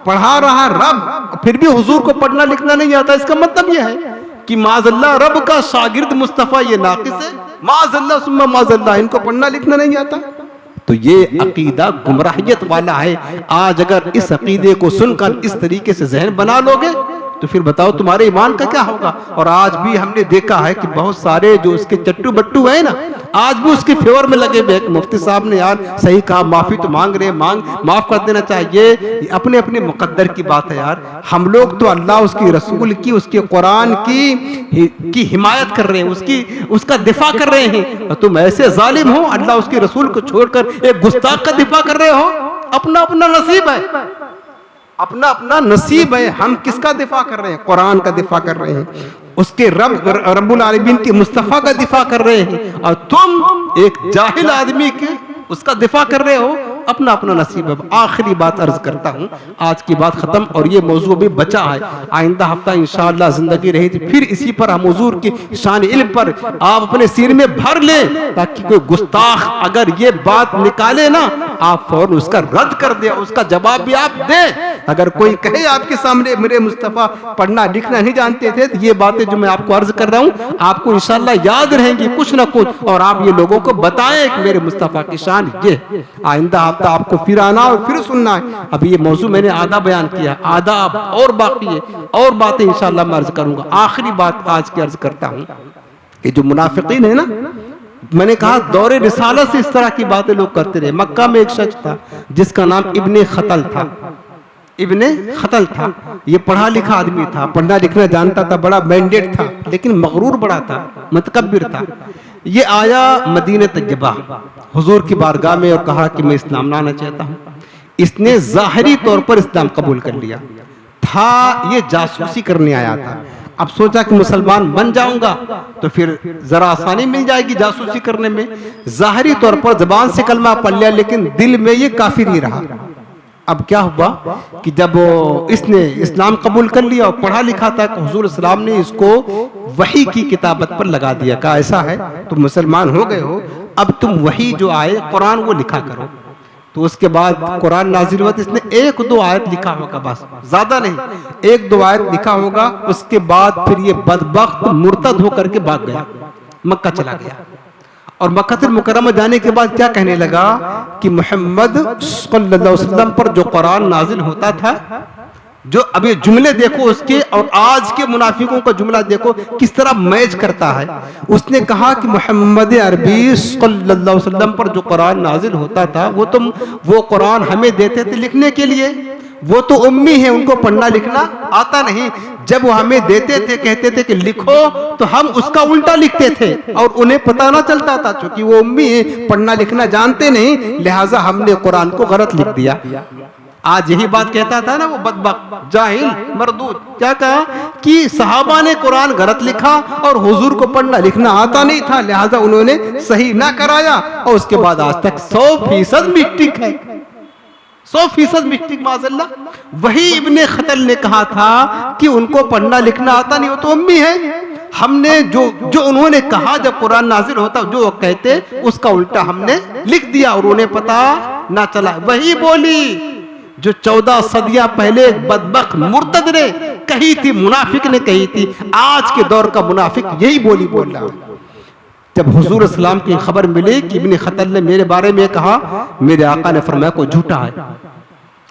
पढ़ा रहा रब फिर भी हुजूर को पढ़ना लिखना नहीं आता, इसका मतलब यह है कि माज़अल्लाह रब का शागिर्द मुस्तफा ये नाकिस है। माज़अल्लाह सुम्मा माज़अल्लाह इनको पढ़ना लिखना नहीं आता। तो ये अकीदा गुमराहियत वाला है। आज अगर इस अकीदे को सुनकर इस तरीके से जहन बना लोगे तो फिर बताओ तुम्हारे ईमान का क्या होगा। और आज भी हमने देखा है कि बहुत सारे जो उसके चट्टू बट्टू है ना, आज भी उसके फेवर में लगे हुए। मुफ्ती साहब ने यार सही कहा, माफी तो मांग रहे हैं, माफ कर देना चाहिए। अपने अपने मुकद्दर की बात है यार। हम लोग तो अल्लाह उसकी रसूल की, उसके कुरान की हिमायत कर रहे हैं, उसका दिफा कर रहे हैं। तुम ऐसे जालिम हो, अल्लाह उसके रसूल को छोड़कर एक गुस्ताख का दिफा कर रहे हो। अपना अपना नसीब है, अपना अपना नसीब है। हम किसका दिफा कर रहे हैं? कुरान का दिफा कर रहे हैं, उसके रब्बुल आलमीन के मुस्तफा का दिफा कर रहे हैं। और तुम एक जाहिल आदमी के उसका दिफा कर रहे हो। अपना अपना नसीब है। आखिरी बात अर्ज करता हूँ, आज की बात खत्म और ये मौजू भी बचा है। आइंदा हफ्ता इंशाअल्लाह जिंदगी रही थी फिर इसी पर हम हुजूर की शान इल्म पर आप अपने सिर में भर लें, ताकि कोई गुस्ताख अगर ये बात निकाले ना, आप फौरन उसका रद्द कर दे, उसका जवाब भी आप दें। अगर कोई कहे आपके सामने मेरे मुस्तफा पढ़ना लिखना नहीं जानते थे, तो ये बातें जो मैं आपको अर्ज कर रहा हूँ आपको इंशाअल्लाह याद रहेंगी कुछ ना कुछ, और आप ये लोगों को बताएं कि मेरे मुस्तफा की शान ये। आइंदा हफ्ता आपको फिर आना और फिर सुनना है। अभी ये मौजू मैंने आधा बयान किया, आधा और बाकी है, और बातें इंशाअल्लाह मैं अर्ज करूंगा। आखिरी बात आज की अर्ज करता हूँ कि जो मुनाफिकीन है ना, मैंने कहा दौरे रिसालत से इस तरह की बातें लोग करते रहे। मक्का में एक शख्स था जिसका नाम इब्ने खतल था। इब्ने खतल था, ये पढ़ा लिखा आदमी था, पढ़ना लिखना जानता था, बड़ा मैंडेट था, लेकिन मगरूर बड़ा था, मुतकब्बिर था। ये आया मदीने तैयबा हुजूर की बारगाह में और कहा कि मैं इस्लाम लाना चाहता हूँ। इसने जाहिरी तौर पर इस्लाम कबूल कर लिया था। ये जासूसी करने आया था। अब सोचा कि मुसलमान बन जाऊंगा तो फिर जरा आसानी मिल जाएगी जासूसी करने में। जाहिरी तौर पर जबान से कलमा पढ़ लिया, लेकिन दिल में ये काफिर ही रहा। अब क्या हुआ कि जब इसने इस्लाम कबूल कर लिया और पढ़ा लिखा था, हुजूर इस्लाम ने इसको वही की किताबत पर लगा दिया। कहा ऐसा है तुम मुसलमान हो गए हो, अब तुम वही जो आए कुरान वो लिखा करो। तो उसके बाद कुरान नाजिल हुआ, इसने एक दो आयत लिखा होगा, बस ज्यादा नहीं, एक दो आयत लिखा होगा। उसके बाद फिर ये बदबख्त मुर्तद होकर के भाग गया, मक्का चला गया। और मक्का मुकर्रमा जाने के बाद क्या कहने लगा कि मोहम्मद सल्लल्लाहु अलैहि वसल्लम पर जो कुरान नाजिल होता था, जो अब ये जुमले देखो उसके और आज के मुनाफिकों का जुमला देखो किस तरह मैच करता है। उसने कहा कि मोहम्मद अरबी सल्लल्लाहु अलैहि वसल्लम पर जो कुरान नाजिल होता था वो कुरान हमें देते थे लिखने के लिए, वो तो उम्मी है, उनको पढ़ना लिखना आता नहीं। जब वो हमें देते थे, कहते थे कि लिखो, तो हम उसका उल्टा लिखते थे और उन्हें पता ना चलता था, क्योंकि वो उम्मी है, पढ़ना लिखना जानते नहीं, लिहाजा हमने कुरान को गलत लिख दिया। आज यही बात कहता था ना वो बदबख्त जाहिल मरदूद, क्या कहा कि सहाबा ने कुरान गलत लिखा और हुजूर को पढ़ना लिखना आता नहीं था, लिहाजा उन्होंने सही ना कराया, और उसके बाद आज तक 100% मिस्टेक है, 100% मिस्टेक माज़अल्लाह। वही इब्ने खतल ने कहा था कि उनको पढ़ना लिखना आता नहीं, वो तो उम्मी है। हमने जो उन्होंने कहा जब कुरान नाजिल होता, जो वो कहते उसका उल्टा हमने लिख दिया और उन्हें पता ना चला। वही बोली जो 14 सदियां पहले बदबख्त मुर्तद ने कही थी, मुनाफिक ने कही थी। आज के दौर का मुनाफिक यही बोली बोल रहा है। जब हुजूर इस्लाम की खबर मिली कि इब्ने खतल ने मेरे बारे में कहा, मेरे आका ने फरमाया को झूठा है।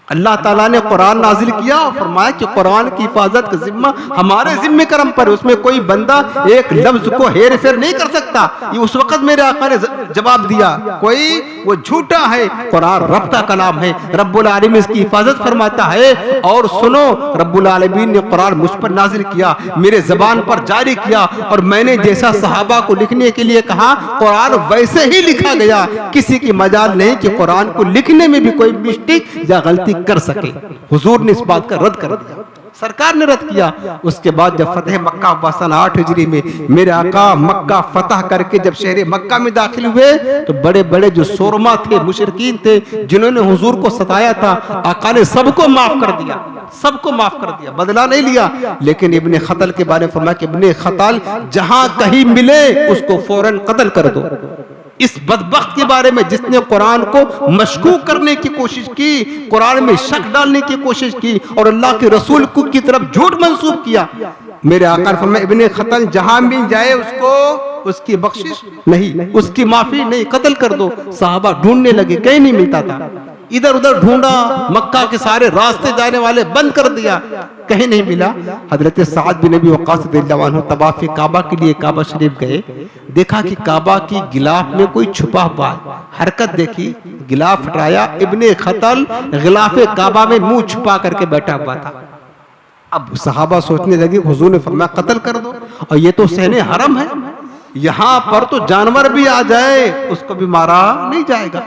अल्लाह ताला ने कुरान नाजिल किया और फरमाया कि कुरान की हिफाजत का जिम्मा हमारे जिम्मे करम पर, उसमें कोई बंदा एक लफ्ज को हेर फेर नहीं कर सकता। ये उस वक्त मेरे आका ने जवाब दिया, कोई वो झूठा है, कुरान रब का कलाम है, रब्बुल आलमीन इसकी हिफाजत फरमाता है। और सुनो, रब्बुल आलमीन ने कुरान मुझ पर नाजिल किया, मेरे जबान पर जारी किया, और मैंने जैसा सहाबा को लिखने के लिए कहा कुरान वैसे ही लिखा गया। किसी की मजाल नहीं कि कुरान को लिखने में भी कोई मिस्टेक या गलती कर सके। हुजूर ने इस बात का रद्द कर दिया, सरकार ने रद्द किया। उसके बाद जब फतेह मक्का हुआ सन 8 हिजरी में, मेरे आका मक्का फतह करके जब शहर मक्का में दाखिल हुए, तो बड़े बड़े जो शोरमा थे, मुशरिकीन थे, जिन्होंने हुजूर को सताया था, आका ने सबको माफ कर दिया, सबको माफ कर दिया, बदला नहीं लिया। लेकिन इब्ने खतल के बारे में फरमाया कि इब्ने खतल जहां कहीं मिले उसको फौरन कत्ल कर दो। इस बदबख्त के बारे में जिसने कुरान को मशकूक करने की कोशिश की, कुरान में शक डालने की कोशिश की और अल्लाह के रसूल की तरफ झूठ मंसूब किया, मेरे आका ने फरमाया इब्ने खतल जहां मिल जाए उसको उसकी बख्शिश नहीं, उसकी माफी नहीं, कत्ल कर दो। सहाबा ढूंढने लगे, कहीं नहीं मिलता था, इधर उधर ढूंढा, मक्का के सारे रास्ते जाने वाले बंद कर दिया, कहीं नहीं मिला। हजरत साद बिन नबी वक़ास रज़ियल्लाहु अन्हु तवाफ़ काबा के लिए काबा शरीफ गए, देखा कि काबा की गिलाफ में कोई छुपा हुआ है, हरकत देखी, गिलाफ हटाया, इब्ने खतल गिलाफ काबा में मुंह छुपा करके बैठा हुआ था। अब सहाबा सोचने लगे, हुजूर ने फरमाया कत्ल कर दो, और ये तो सहने हरम है, यहाँ पर तो जानवर भी आ जाए उसको भी मारा नहीं जाएगा।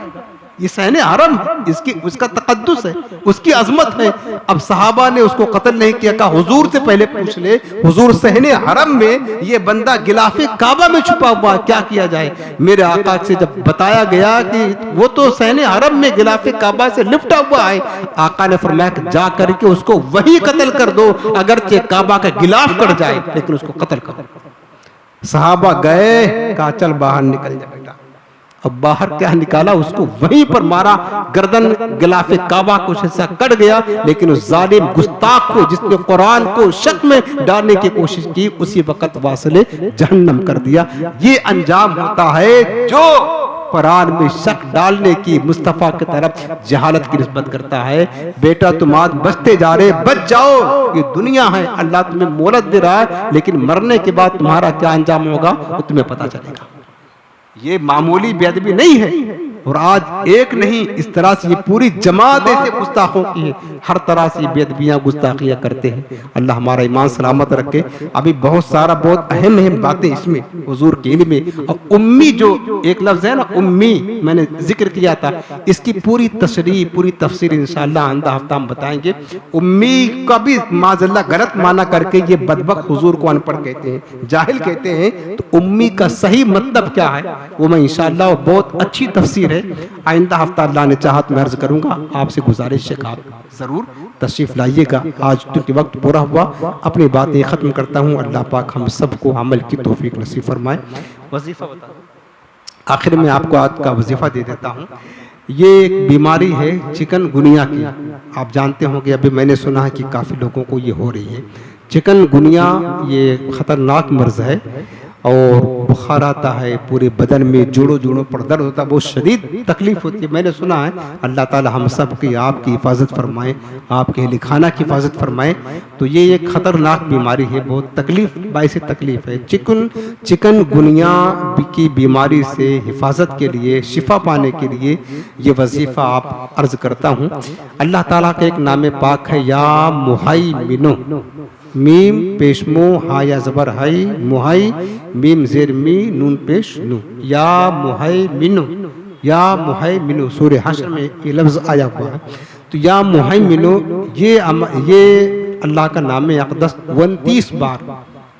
ये सहने हरम, इसकी उसका तकद्दुस है, उसकी अजमत है। अब सहाबा ने उसको कत्ल नहीं किया, कहा हुजूर से पहले पूछ ले, हुजूर सहने हरम में ये बंदा गिलाफे काबा में छुपा हुआ, क्या किया जाए। मेरे आका से जब बताया गया कि वो तो सहने हरम में गिलाफे काबा से लिपटा हुआ है, आका ने फरमाया जा करके उसको वही कत्ल कर दो, अगरचे काबा का गिलाफ कट जाए लेकिन उसको कत्ल करो। सहाबा गए, कहा चल बाहर निकल जा बेटा। अब बाहर क्या निकाला, उसको वहीं पर मारा, गर्दन गिलाफे काबा को हिस्सा कट गया। लेकिन उस जालिम गुस्ताख को, जिसने कुरान को शक में डालने की कोशिश की, उसी वक्त वासले जहन्नम कर दिया। ये अंजाम होता है जो कुरान में शक डालने की, मुस्तफा की तरफ जहालत की निस्बत करता है। बेटा तुम आज बचते जा रहे, बच जाओ, ये दुनिया है, अल्लाह तुम्हें मोहलत दे रहा है, लेकिन मरने के बाद तुम्हारा क्या अंजाम होगा वो तुम्हें पता चलेगा। ये मामूली बेअदबी नहीं है। और आज एक नहीं, इस तरह से ये पूरी जमात ऐसे गुस्ताखों की है, हर तरह से बेअदबियां गुस्ताखियां करते हैं। अल्लाह हमारा ईमान सलामत रखे। अभी बहुत सारा बहुत अहम अहम बातें इसमें हुजूर के इल्म में। और उम्मी जो एक लफ्ज है ना, उम्मी, मैंने जिक्र किया था, इसकी पूरी तशरीह, पूरी तफसीर इंशाअल्लाह आइंदा हफ्ता हम बताएंगे। उम्मी का भी माज़अल्लाह गलत माना करके ये बदबख्त हुजूर को अनपढ़ कहते हैं, जाहिल कहते हैं। तो उम्मी का सही मतलब क्या है वो मैं इंशाअल्लाह, बहुत अच्छी तफसीर है, आइंदा हफ्ता अल्लाह ने चाहा तो मैं अर्ज करूंगा। आपसे गुजारिश है कि आप जरूर तशरीफ लाइएगा। आज क्योंकि वक्त पूरा हुआ, अपनी बातें खत्म करता हूँ। अल्लाह पाक हम सबको अमल की तौफीक नसीब फरमाए। वजीफा बता, आखिर में आपको आज का वजीफा दे देता हूँ। ये एक बीमारी है चिकनगुनिया की, आप जानते होंगे, अभी मैंने सुना है कि काफ़ी लोगों को ये हो रही है। चिकनगुनिया ये ख़तरनाक मर्ज़ है और बुखार आता है, पूरे बदन में जोड़ों जोड़ों पर दर्द होता है, बहुत शदीद तकलीफ होती है। मैंने सुना है, अल्लाह ताला हम सब की आपकी हिफाजत फरमाए, आपके लिखाना की हिफाजत फरमाए। तो ये एक ख़तरनाक बीमारी है, बहुत तकलीफ बाइस तकलीफ है। चिकनगुनिया की बीमारी से हिफाजत के लिए, शिफा पाने के लिए ये वजीफ़ा आप अर्ज करता हूँ। अल्लाह ताला का एक नाम पाक है, या मुहैमिनो, मीम पेशमो हा या जबर हाई, मुहाई मीम जेर मी नून पेश नू, या मुहैमिनो, या मुहैमिनो। सूरह हश्र में ये लफ्ज़ आया हुआ है। तो या मुहैमिनो ये अल्लाह का नाम है अक़दस 29 बार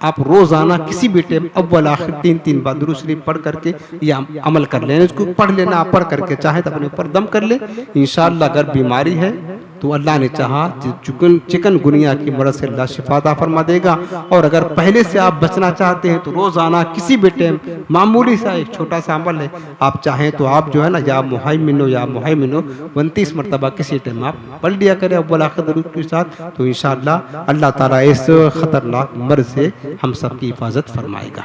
आप रोजाना किसी भी टाइम अव्वल आखिर 3-3 बार दुरूद शरीफ पढ़ करके या अमल कर लेना। इसको पढ़ लेना, आप पढ़ करके चाहे तो अपने ऊपर दम कर ले। इंशाअल्लाह अगर बीमारी है तो अल्लाह ने चाहा चिकनगुनिया की मर्ज़ से अल्लाह शिफा अता फरमा देगा। और अगर पहले से आप बचना चाहते हैं तो रोज़ाना किसी भी टाइम, मामूली सा एक छोटा सा अमल है, आप चाहें तो आप जो है ना, या मुहैमिनो 29 मरतबा किसी टाइम आप पढ़ लिया करें अव्वल आखिर दुरूद के साथ। तो इंशाअल्लाह अल्लाह ताला इस ख़तरनाक मर्ज़ से हम सब की हिफाजत फरमाएगा।